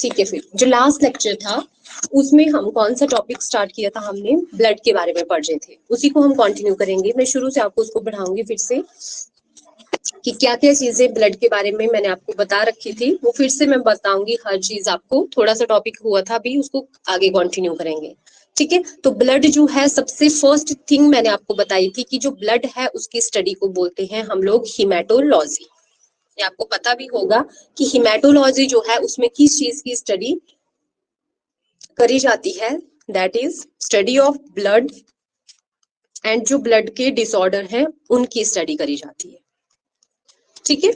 ठीक है, फिर जो लास्ट लेक्चर था उसमें हम कौन सा टॉपिक स्टार्ट किया था, हमने ब्लड के बारे में पढ़ रहे थे, उसी को हम कंटिन्यू करेंगे। मैं शुरू से आपको उसको बढ़ाऊंगी फिर से कि क्या क्या चीजें ब्लड के बारे में मैंने आपको बता रखी थी, वो फिर से मैं बताऊंगी हर चीज आपको। थोड़ा सा टॉपिक हुआ था अभी, उसको आगे कंटिन्यू करेंगे। ठीक है, तो ब्लड जो है सबसे फर्स्ट थिंग मैंने आपको बताई थी कि जो ब्लड है उसकी स्टडी को बोलते हैं हम लोग हीमेटोलॉजी। ये आपको पता भी होगा कि हीमेटोलॉजी जो है उसमें किस चीज की स्टडी करी जाती है, that is study of blood and जो ब्लड के डिसऑर्डर हैं उनकी स्टडी करी जाती है। ठीक है,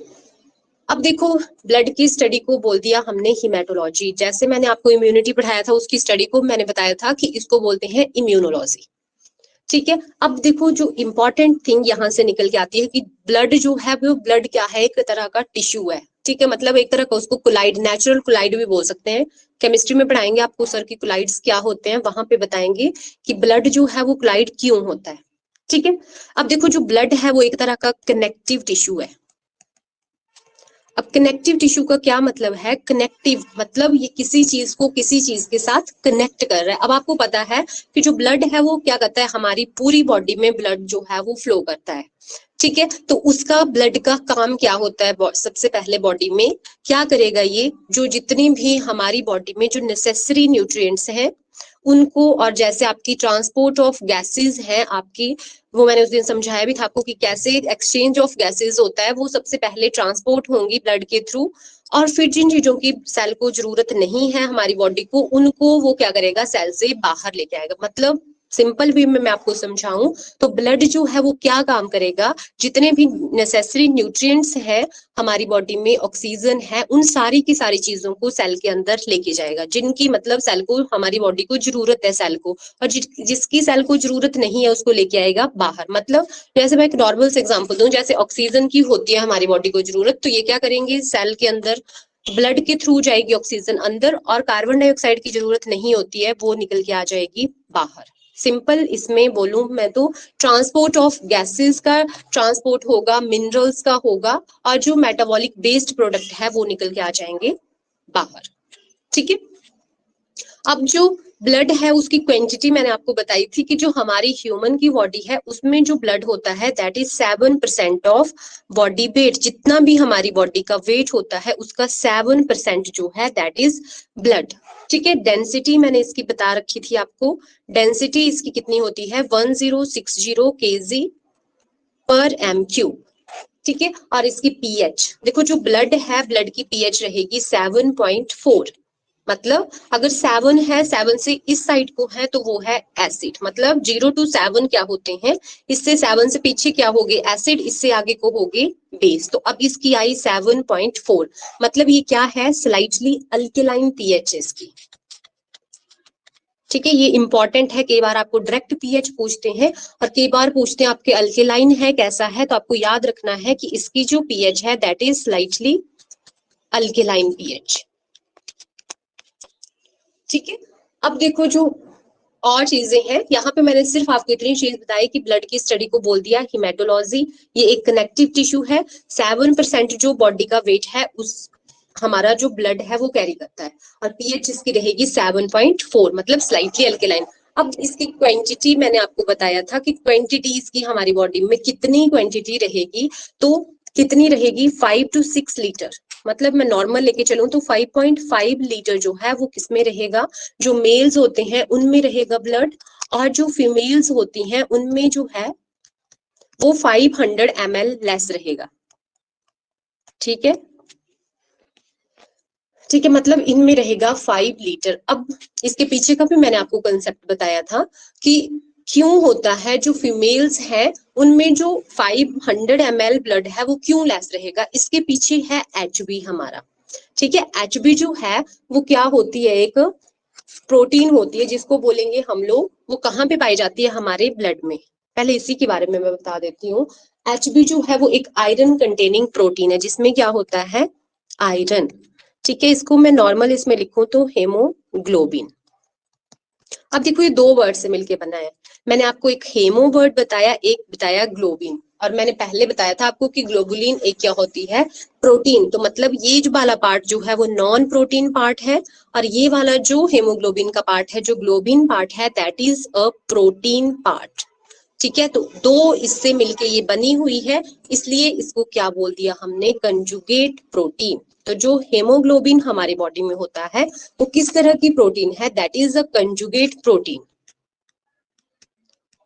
अब देखो ब्लड की स्टडी को बोल दिया हमने हीमेटोलॉजी। जैसे मैंने आपको इम्यूनिटी पढ़ाया था उसकी स्टडी को मैंने बताया था कि इसको बोलते हैं इम्यूनोलॉजी। ठीक है, अब देखो जो इंपॉर्टेंट थिंग यहाँ से निकल के आती है कि ब्लड जो है वो ब्लड क्या है, एक तरह का टिश्यू है। ठीक है, मतलब एक तरह का उसको कोलाइड, नेचुरल कोलाइड भी बोल सकते हैं। केमिस्ट्री में पढ़ाएंगे आपको सर की कोलाइड्स क्या होते हैं, वहां पे बताएंगे कि ब्लड जो है वो कोलाइड क्यों होता है। ठीक है, अब देखो जो ब्लड है वो एक तरह का कनेक्टिव टिश्यू है। अब कनेक्टिव टिश्यू का क्या मतलब है, कनेक्टिव मतलब ये किसी चीज को किसी चीज के साथ कनेक्ट कर रहा है। अब आपको पता है कि जो ब्लड है वो क्या करता है, हमारी पूरी बॉडी में ब्लड जो है वो फ्लो करता है। ठीक है, तो उसका ब्लड का काम क्या होता है, सबसे पहले बॉडी में क्या करेगा, ये जो जितनी भी हमारी बॉडी में जो नेसेसरी न्यूट्रिएंट्स हैं उनको, और जैसे आपकी ट्रांसपोर्ट ऑफ गैसेस हैं आपकी, वो मैंने उस दिन समझाया भी था आपको कि कैसे एक्सचेंज ऑफ गैसेस होता है, वो सबसे पहले ट्रांसपोर्ट होंगी ब्लड के थ्रू, और फिर जिन चीजों की सेल को जरूरत नहीं है हमारी बॉडी को, उनको वो क्या करेगा, सेल से बाहर लेके आएगा। मतलब सिंपल वे में मैं आपको समझाऊं तो ब्लड जो है वो क्या काम करेगा, जितने भी नेसेसरी न्यूट्रिएंट्स हैं हमारी बॉडी में, ऑक्सीजन है, उन सारी की सारी चीजों को सेल के अंदर लेके जाएगा, जिनकी मतलब सेल को, हमारी बॉडी को जरूरत है सेल को, और जिसकी सेल को जरूरत नहीं है उसको लेके आएगा बाहर। मतलब जैसे मैं एक नॉर्मल से एग्जांपल दूं, जैसे ऑक्सीजन की होती है हमारी बॉडी को जरूरत, तो ये क्या करेंगे, सेल के अंदर ब्लड के थ्रू जाएगी ऑक्सीजन अंदर, और कार्बन डाइऑक्साइड की जरूरत नहीं होती है, वो निकल के आ जाएगी बाहर। सिंपल इसमें बोलूं मैं तो ट्रांसपोर्ट ऑफ गैसेस का ट्रांसपोर्ट होगा, मिनरल्स का होगा, और जो मेटाबॉलिक बेस्ड प्रोडक्ट है वो निकल के आ जाएंगे बाहर। ठीक है, अब जो ब्लड है उसकी क्वांटिटी मैंने आपको बताई थी कि जो हमारी ह्यूमन की बॉडी है उसमें जो ब्लड होता है that is 7% of body weight. जितना भी हमारी बॉडी का वेट होता है उसका 7% जो है दैट इज ब्लड। ठीक है, डेंसिटी मैंने इसकी बता रखी थी आपको, डेंसिटी इसकी कितनी होती है, 1060 kg पर एम क्यूब। ठीक है, और इसकी पीएच देखो, जो ब्लड है ब्लड की पीएच रहेगी 7.4। मतलब अगर 7 है, 7 से इस साइड को है तो वो है एसिड। मतलब 0 to 7 क्या होते हैं, इससे 7 से पीछे क्या होगे, एसिड, इससे आगे को होगे बेस। तो अब इसकी आई 7.4, मतलब ये क्या है, स्लाइटली अल्केलाइन पीएच है इसकी। ठीक है, ये इंपॉर्टेंट है, कई बार आपको डायरेक्ट पीएच पूछते हैं और कई बार पूछते हैं आपके अल्केलाइन है कैसा है, तो आपको याद रखना है कि इसकी जो पीएच है that is slightly alkaline pH. ठीक है, अब देखो जो और चीजें हैं, यहाँ पे मैंने सिर्फ आपको इतनी चीज बताई कि ब्लड की स्टडी को बोल दिया हीमेटोलॉजी। ये एक कनेक्टिव टिश्यू है, 7% जो बॉडी का वेट है उस हमारा जो ब्लड है वो कैरी करता है, और पीएच इसकी रहेगी 7.4, मतलब स्लाइटली अल्केलाइन। अब इसकी क्वांटिटी मैंने आपको बताया था कि क्वांटिटी इसकी हमारी बॉडी में कितनी क्वांटिटी रहेगी, तो कितनी रहेगी, 5 to 6 लीटर। मतलब मैं नॉर्मल लेके चलूं तो 5.5 लीटर जो है वो किसमें रहेगा, जो मेल्स होते हैं उनमें रहेगा ब्लड, और जो फीमेल्स होती हैं उनमें जो है वो 500 ml लेस रहेगा। ठीक है, ठीक है, मतलब इनमें रहेगा 5 लीटर। अब इसके पीछे का भी मैंने आपको कंसेप्ट बताया था कि क्यों होता है, जो फीमेल्स हैं उनमें जो 500 ml ब्लड है वो क्यों लेस रहेगा, इसके पीछे है HB हमारा। ठीक है, HB जो है वो क्या होती है, एक प्रोटीन होती है जिसको बोलेंगे हम लोग, वो कहाँ पे पाई जाती है, हमारे ब्लड में। पहले इसी के बारे में मैं बता देती हूँ। HB जो है वो एक आयरन कंटेनिंग प्रोटीन है, जिसमें क्या होता है, आयरन। ठीक है, इसको मैं नॉर्मल इसमें लिखूं तो हेमोग्लोबिन। अब देखो ये दो वर्ड से मिलके बना है, मैंने आपको एक हेमो वर्ड बताया, एक बताया ग्लोबिन। और मैंने पहले बताया था आपको कि ग्लोबुलिन एक क्या होती है, प्रोटीन। तो मतलब ये जो वाला पार्ट जो है वो नॉन प्रोटीन पार्ट है, और ये वाला जो हेमोग्लोबिन का पार्ट है, जो ग्लोबिन पार्ट है, that is a protein part. ठीक है, तो दो इससे मिलके ये बनी हुई है, इसलिए इसको क्या बोल दिया हमने, कंजुगेट प्रोटीन। तो जो हेमोग्लोबिन हमारे बॉडी में होता है वो किस तरह की प्रोटीन है, that is a conjugate protein.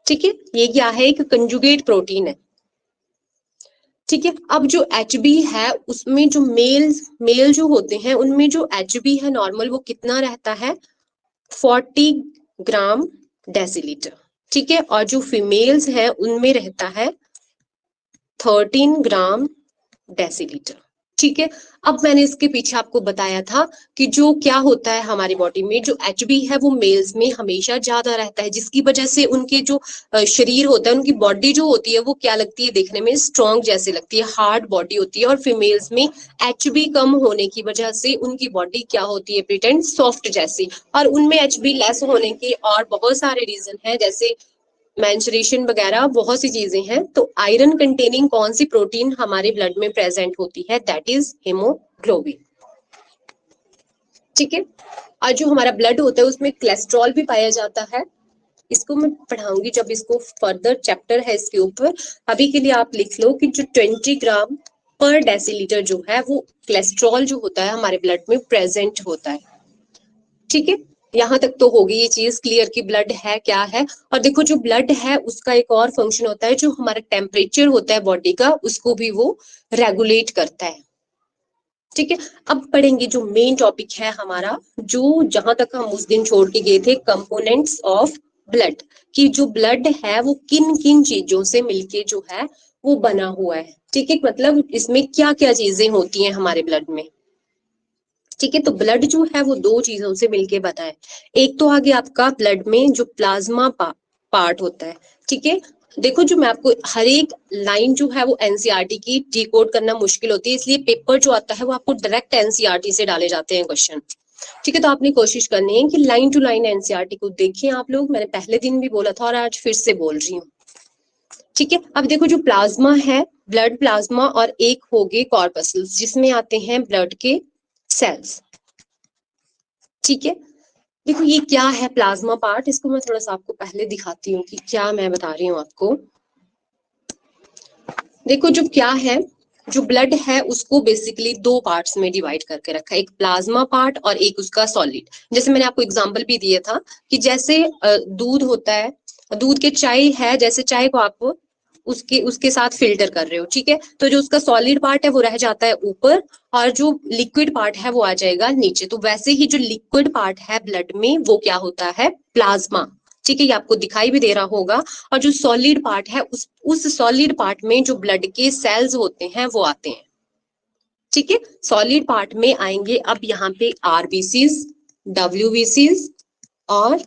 ठीक है, ये क्या है, एक कंजुगेट प्रोटीन है। ठीक है, अब जो HB है उसमें जो मेल जो होते हैं उनमें जो HB है नॉर्मल वो कितना रहता है, 40 ग्राम डेसीलीटर। ठीक है, और जो फीमेल्स है उनमें रहता है 13 ग्राम डेसीलीटर। ठीक है, अब मैंने इसके पीछे आपको बताया था कि जो क्या होता है हमारी बॉडी में, जो HB है वो मेल्स में हमेशा ज्यादा रहता है, जिसकी वजह से उनके जो शरीर होता है, उनकी बॉडी जो होती है वो क्या लगती है, देखने में स्ट्रॉन्ग जैसे लगती है, हार्ड बॉडी होती है। और फीमेल्स में HB कम होने की वजह से उनकी बॉडी क्या होती है, प्रिटेंड सॉफ्ट जैसी। और उनमें HB लेस होने के और बहुत सारे रीजन है, जैसे मेंस्ट्रुएशन वगैरह बहुत सी चीजें हैं। तो आयरन कंटेनिंग कौन सी प्रोटीन हमारे ब्लड में प्रेजेंट होती है, दैट इज हेमोग्लोबिन। ठीक है, और जो हमारा ब्लड होता है उसमें कोलेस्ट्रॉल भी पाया जाता है, इसको मैं पढ़ाऊंगी जब इसको फर्दर चैप्टर है इसके ऊपर। अभी के लिए आप लिख लो कि जो 20 ग्राम पर डेसीलीटर जो है वो कोलेस्ट्रॉल जो होता है हमारे ब्लड में प्रेजेंट होता है। ठीक है, यहाँ तक तो होगी ये चीज क्लियर कि ब्लड है क्या है। और देखो जो ब्लड है उसका एक और फंक्शन होता है, जो हमारा टेम्परेचर होता है बॉडी का उसको भी वो रेगुलेट करता है। ठीक है, अब पढ़ेंगे जो मेन टॉपिक है हमारा, जो जहां तक हम उस दिन छोड़ के गए थे, कंपोनेंट्स ऑफ ब्लड, कि जो ब्लड है वो किन किन चीजों से मिलके जो है वो बना हुआ है। ठीक है, मतलब इसमें क्या क्या चीजें होती हैं हमारे ब्लड में। ठीक है, तो ब्लड जो है वो दो चीजों से मिलके बना है। एक तो आगे आपका ब्लड में जो प्लाज्मा पार्ट होता है। ठीक है, देखो जो मैं आपको हर एक लाइन जो है वो एनसीईआरटी की डिकोड करना मुश्किल होती है, इसलिए पेपर जो आता है वो आपको डायरेक्ट एनसीईआरटी से डाले जाते हैं क्वेश्चन। ठीक है, तो आपने कोशिश करनी है कि लाइन टू लाइन एनसीईआरटी को देखें आप लोग। मैंने पहले दिन भी बोला था और आज फिर से बोल रही हूँ। ठीक है, अब देखो जो प्लाज्मा है, ब्लड प्लाज्मा, और एक हो गए कॉर्पसल्स जिसमें आते हैं ब्लड के सेल्स। ठीक है, देखो ये क्या है प्लाज्मा पार्ट, इसको मैं थोड़ा सा आपको पहले दिखाती हूँ कि क्या मैं बता रही हूँ आपको। देखो जो क्या है, जो ब्लड है उसको बेसिकली दो पार्ट्स में डिवाइड करके रखा है, एक प्लाज्मा पार्ट और एक उसका सॉलिड। जैसे मैंने आपको एग्जांपल भी दिया था कि जैसे दूध होता है, दूध के चाय है, जैसे चाय को आप उसके उसके साथ फिल्टर कर रहे हो। ठीक है, तो जो उसका सॉलिड पार्ट है वो रह जाता है ऊपर, और जो लिक्विड पार्ट है वो आ जाएगा नीचे। तो वैसे ही जो लिक्विड पार्ट है ब्लड में वो क्या होता है, प्लाज्मा। ठीक है, ये आपको दिखाई भी दे रहा होगा। और जो सॉलिड पार्ट है उस सॉलिड पार्ट में जो ब्लड के सेल्स होते हैं वो आते हैं। ठीक है, सॉलिड पार्ट में आएंगे अब यहाँ पे आरबीसीज, डब्ल्यूबीसीज और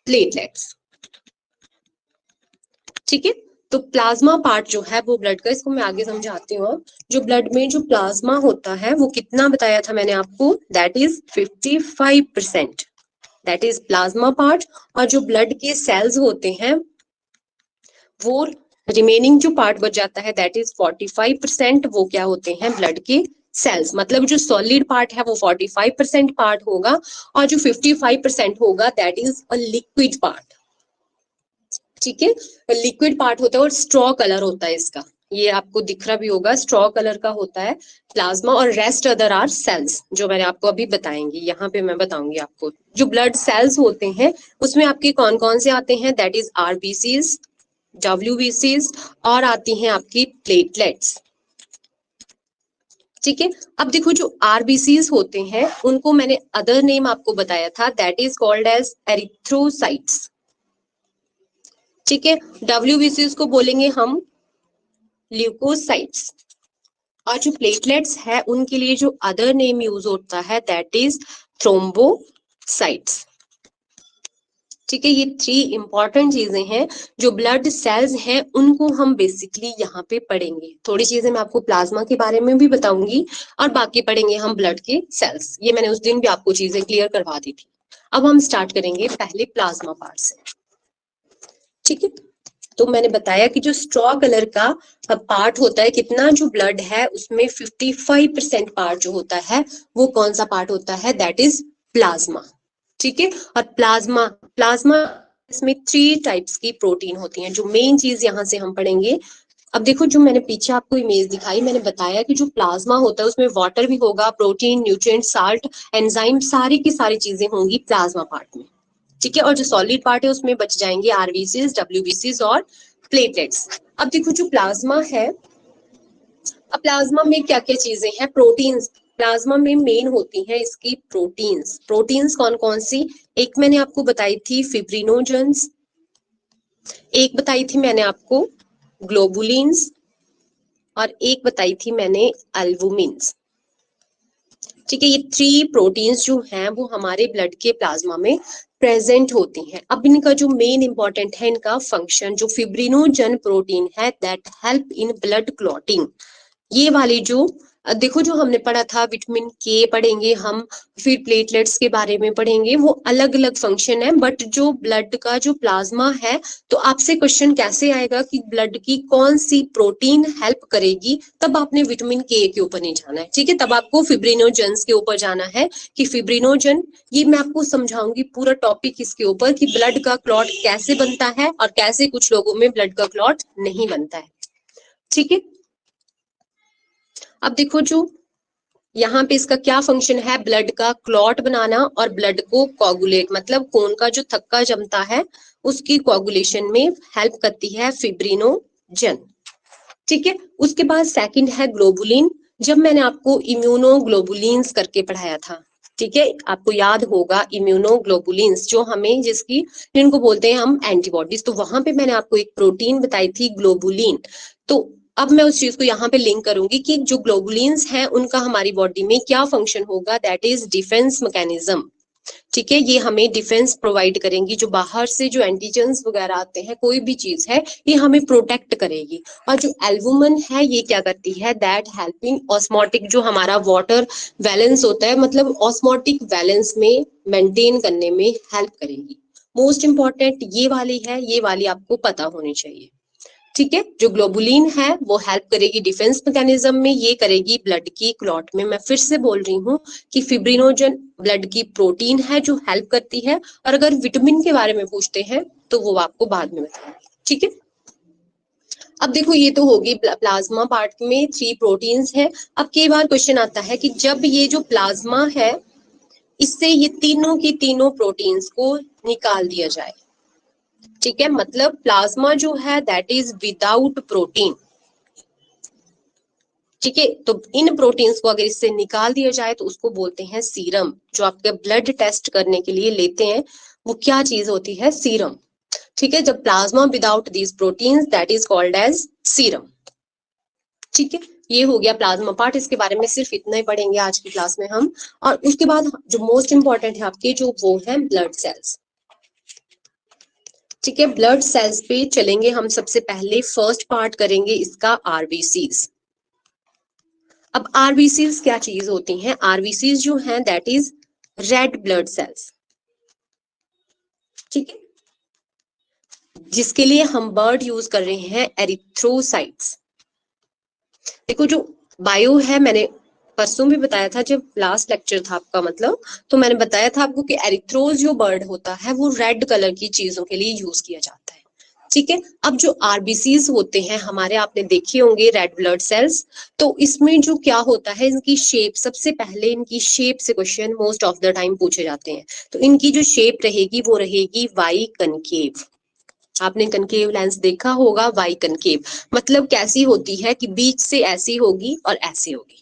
प्लेटलेट्स। ठीक है, तो प्लाज्मा पार्ट जो है वो ब्लड का, इसको मैं आगे समझाती हूँ। जो ब्लड में जो प्लाज्मा होता है वो कितना बताया था मैंने आपको, that is 55%, that is plasma part. और जो ब्लड के सेल्स होते हैं वो रिमेनिंग जो पार्ट बच जाता है दैट इज 45%, वो क्या होते हैं, ब्लड के सेल्स। मतलब जो सॉलिड पार्ट है वो 45% पार्ट होगा, और जो 55% होगा that is a liquid part. ठीक है, लिक्विड पार्ट होता है और स्ट्रॉ कलर होता है इसका, ये आपको दिख रहा भी होगा, स्ट्रॉ कलर का होता है प्लाज्मा। और रेस्ट अदर आर सेल्स, जो मैंने आपको अभी बताएंगी, यहाँ पे मैं बताऊंगी आपको। जो ब्लड सेल्स होते हैं उसमें आपके कौन कौन से आते हैं, दैट इज आरबीसीज, डब्ल्यूबीसीज और आती हैं आपकी प्लेटलेट्स। ठीक है, अब देखो जो आरबीसीज होते हैं उनको मैंने अदर नेम आपको बताया था, that is called as erythrocytes. ठीक है, डब्ल्यूबीसीज को बोलेंगे हम ल्यूकोसाइट्स। और जो प्लेटलेट्स है उनके लिए जो अदर नेम यूज होता है दैट इज थ्रोम्बोसाइट्स। ठीक है, ये 3 इंपॉर्टेंट चीजें हैं। जो ब्लड सेल्स हैं उनको हम बेसिकली यहाँ पे पढ़ेंगे। थोड़ी चीजें मैं आपको प्लाज्मा के बारे में भी बताऊंगी और बाकी पढ़ेंगे हम ब्लड के सेल्स। ये मैंने उस दिन भी आपको चीजें क्लियर करवा दी थी। अब हम स्टार्ट करेंगे पहले प्लाज्मा पार्ट से। ठीक है, तो मैंने बताया कि जो स्ट्रॉ कलर का पार्ट होता है, कितना जो ब्लड है उसमें 55% पार्ट जो होता है वो कौन सा पार्ट होता है, दैट इज प्लाज्मा। ठीक है, और प्लाज्मा प्लाज्मा इसमें 3 टाइप्स की प्रोटीन होती हैं। जो मेन चीज यहाँ से हम पढ़ेंगे, अब देखो जो मैंने पीछे आपको इमेज दिखाई, मैंने बताया कि जो प्लाज्मा होता है उसमें वाटर भी होगा, प्रोटीन, न्यूट्रिएंट, साल्ट, एंजाइम, सारी की सारी चीजें होंगी प्लाज्मा पार्ट में। ठीक है, और जो सॉलिड पार्ट है उसमें बच जाएंगे आरबीसीज, डब्ल्यूबीसीज और प्लेटलेट्स। अब देखो जो प्लाज्मा है, अब प्लाज्मा में क्या क्या चीजें हैं, प्रोटीन्स। प्लाज्मा में मेन होती हैं इसकी प्रोटीन्स। प्रोटीन्स कौन कौन सी, एक मैंने आपको बताई थी फिब्रिनोजेंस, एक बताई थी मैंने आपको ग्लोबुलिन्स, और एक बताई थी मैंने एल्बुमिन्स। ठीक है, ये 3 प्रोटीन्स जो हैं वो हमारे ब्लड के प्लाज्मा में प्रेजेंट होती हैं। अब इनका जो मेन इंपॉर्टेंट है इनका फंक्शन, जो फिब्रिनोजन प्रोटीन है that help in blood clotting, ये वाली जो देखो जो हमने पढ़ा था विटामिन के पढ़ेंगे हम, फिर प्लेटलेट्स के बारे में पढ़ेंगे, वो अलग अलग फंक्शन है, बट जो ब्लड का जो प्लाज्मा है, तो आपसे क्वेश्चन कैसे आएगा कि ब्लड की कौन सी प्रोटीन हेल्प करेगी, तब आपने विटामिन के ऊपर नहीं जाना है। ठीक है, तब आपको फिब्रिनोजेंस के ऊपर जाना है कि फिब्रिनोजन, ये मैं आपको समझाऊंगी पूरा टॉपिक इसके ऊपर कि ब्लड का क्लॉट कैसे बनता है और कैसे कुछ लोगों में ब्लड का क्लॉट नहीं बनता है। ठीक है, अब देखो जो यहाँ पे इसका क्या फंक्शन है, ब्लड का क्लॉट बनाना और ब्लड को कोगुलेट, मतलब खून का जो थक्का जमता है उसकी कोगुलेशन में हेल्प करती है फिब्रिनोजन। ठीक है, उसके बाद सेकंड है ग्लोबुलिन। जब मैंने आपको इम्यूनोग्लोबुलिन्स करके पढ़ाया था, ठीक है, आपको याद होगा इम्यूनोग्लोबुलिन्स जो हमें जिसकी जिनको बोलते हैं हम एंटीबॉडीज, तो वहां पे मैंने आपको एक प्रोटीन बताई थी ग्लोबुलिन। तो अब मैं उस चीज को यहाँ पे लिंक करूंगी कि जो ग्लोबुलिन्स हैं उनका हमारी बॉडी में क्या फंक्शन होगा, दैट इज डिफेंस मैकेनिज्म। ठीक है, ये हमें डिफेंस प्रोवाइड करेंगी, जो बाहर से जो एंटीजेंस वगैरह आते हैं, कोई भी चीज है ये हमें प्रोटेक्ट करेगी। और जो एल्बुमिन है ये क्या करती है, दैट हेल्पिंग ऑस्मोटिक, जो हमारा वाटर बैलेंस होता है, मतलब ऑस्मोटिक बैलेंस में मेंटेन करने में हेल्प करेगी। मोस्ट इंपॉर्टेंट ये वाली है, ये वाली आपको पता होनी चाहिए। ठीक है, जो ग्लोबुलिन है वो हेल्प करेगी डिफेंस मैकेनिज्म में, ये करेगी ब्लड की क्लॉट में। मैं फिर से बोल रही हूँ कि फिब्रिनोजन ब्लड की प्रोटीन है जो हेल्प करती है, और अगर विटामिन के बारे में पूछते हैं तो वो आपको बाद में बताएंगे। ठीक है, अब देखो ये तो होगी प्लाज्मा पार्ट में 3 प्रोटीन्स है। अब कई बार क्वेश्चन आता है कि जब ये जो प्लाज्मा है इससे ये तीनों की तीनों प्रोटीन्स को निकाल दिया जाए, ठीक है, मतलब प्लाज्मा जो है दैट इज विदाउट प्रोटीन। ठीक है, तो इन प्रोटीन्स को अगर इससे निकाल दिया जाए तो उसको बोलते हैं सीरम। जो आपके ब्लड टेस्ट करने के लिए लेते हैं वो क्या चीज होती है, सीरम। ठीक है, जब plasma without these proteins that is called as serum. ठीक है, ये हो गया प्लाज्मा पार्ट, इसके बारे में सिर्फ इतना ही पढ़ेंगे आज की क्लास में हम। और उसके बाद जो मोस्ट इंपॉर्टेंट है आपके, जो वो है ब्लड सेल्स। ठीक है, ब्लड सेल्स पे चलेंगे हम। सबसे पहले फर्स्ट पार्ट करेंगे इसका आरबीसीज। अब आरबीसीज क्या चीज होती हैं, आरबीसीज जो हैं that is red blood cells. ठीक है, जिसके लिए हम वर्ड यूज कर रहे हैं एरिथ्रोसाइट्स। देखो जो बायो है, मैंने परसों भी बताया था जब लास्ट लेक्चर था आपका, मतलब तो मैंने बताया था आपको कि एरिथ्रोज जो बर्ड होता है वो रेड कलर की चीजों के लिए यूज किया जाता है। ठीक है, अब जो आरबीसीज होते हैं हमारे, आपने देखे होंगे रेड ब्लड सेल्स, तो इसमें जो क्या होता है, इनकी शेप, सबसे पहले इनकी शेप से question most of the time पूछे जाते हैं। तो इनकी जो शेप रहेगी वो रहेगी वाई कनकेव। आपने कनकेव लेंस देखा होगा, वाई कनकेव मतलब कैसी होती है कि बीच से ऐसी होगी और ऐसी होगी।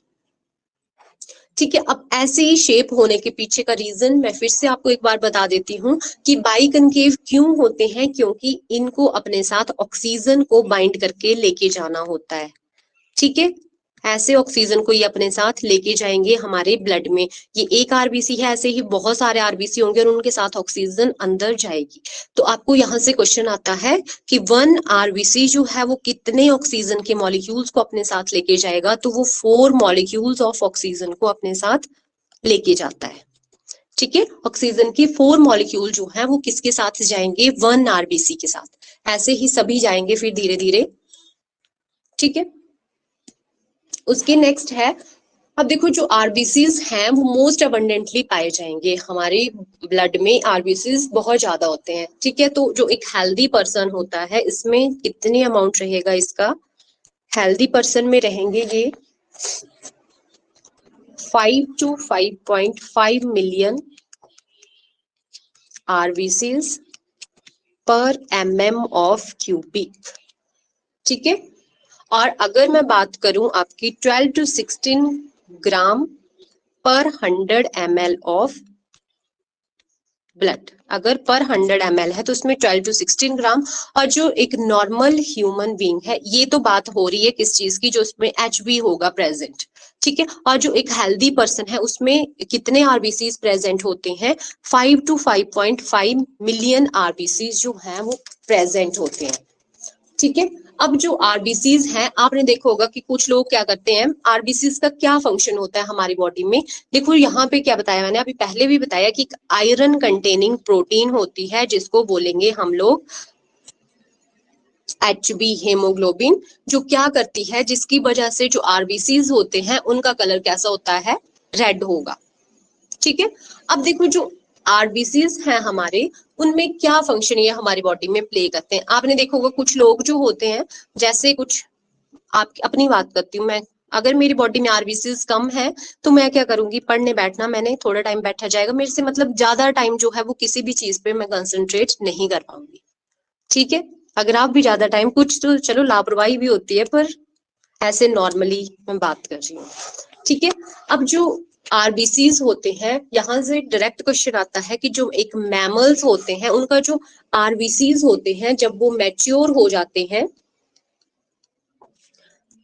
ठीक है, अब ऐसे ही शेप होने के पीछे का रीजन मैं फिर से आपको एक बार बता देती हूँ कि बाई कनकेव क्यों होते हैं, क्योंकि इनको अपने साथ ऑक्सीजन को बाइंड करके लेके जाना होता है। ठीक है, ऐसे ऑक्सीजन को ये अपने साथ लेके जाएंगे हमारे ब्लड में। ये एक आरबीसी है, ऐसे ही बहुत सारे आरबीसी होंगे और उनके साथ ऑक्सीजन अंदर जाएगी। तो आपको यहाँ से क्वेश्चन आता है कि 1 आरबीसी जो है वो कितने ऑक्सीजन के मॉलिक्यूल्स को अपने साथ लेके जाएगा, तो वो 4 मॉलिक्यूल्स ऑफ ऑक्सीजन को अपने साथ लेके जाता है। ठीक है, ऑक्सीजन की 4 मॉलिक्यूल जो है वो किसके साथ जाएंगे, 1 आरबीसी के साथ। ऐसे ही सभी जाएंगे फिर धीरे धीरे, ठीक है। उसके नेक्स्ट है, अब देखो जो आरबीसीज हैं वो मोस्ट अबंडेंटली पाए जाएंगे हमारे ब्लड में, आरबीसीज बहुत ज्यादा होते हैं, ठीक है। तो जो एक हेल्दी पर्सन होता है इसमें कितने अमाउंट रहेगा इसका, हेल्दी पर्सन में रहेंगे ये 5 to 5.5 मिलियन आरबीसीज पर mm ऑफ क्यूबिक, ठीक है। और अगर मैं बात करूं आपकी 12 to 16 ग्राम पर 100 ml ऑफ ब्लड, अगर पर 100 ml है तो उसमें 12 to 16 ग्राम। और जो एक नॉर्मल ह्यूमन बीइंग है, ये तो बात हो रही है किस चीज की, जो उसमें HB होगा प्रेजेंट, ठीक है। और जो एक हेल्दी पर्सन है उसमें कितने आरबीसीज प्रेजेंट होते हैं, 5 to 5.5 मिलियन आरबीसीज जो हैं वो प्रेजेंट होते हैं, ठीक है। अब जो आरबीसीज हैं, आपने देखा होगा कि कुछ लोग क्या करते हैं, आरबीसीज का क्या फंक्शन होता है हमारी बॉडी में। देखो यहाँ पे क्या बताया मैंने, अभी पहले भी बताया कि आयरन कंटेनिंग प्रोटीन होती है जिसको बोलेंगे हम लोग HB हेमोग्लोबिन, जो क्या करती है, जिसकी वजह से जो आरबीसीज होते हैं उनका कलर कैसा होता है, रेड होगा, ठीक है। अब देखो जो आरबीसीज हैं हमारे, उनमें क्या फंक्शन ये हमारी बॉडी में प्ले करते हैं। आपने देखा होगा कुछ लोग जो होते हैं, जैसे कुछ, आप अपनी बात करती हूँ मैं, अगर मेरी बॉडी में आरबीसीज कम है तो मैं क्या करूंगी, पढ़ने बैठना, मैंने थोड़ा टाइम बैठा जाएगा मेरे से, मतलब ज्यादा टाइम जो है वो किसी भी चीज पे मैं कंसंट्रेट नहीं कर पाऊंगी, ठीक है। अगर आप भी ज्यादा टाइम, कुछ तो चलो लापरवाही भी होती है, पर ऐसे नॉर्मली मैं बात कर रही हूँ, ठीक है। अब जो आरबीसीज होते हैं, यहाँ से डायरेक्ट क्वेश्चन आता है कि जो एक मैमल्स होते हैं उनका जो आरबीसीज होते हैं जब वो मैच्योर हो जाते हैं,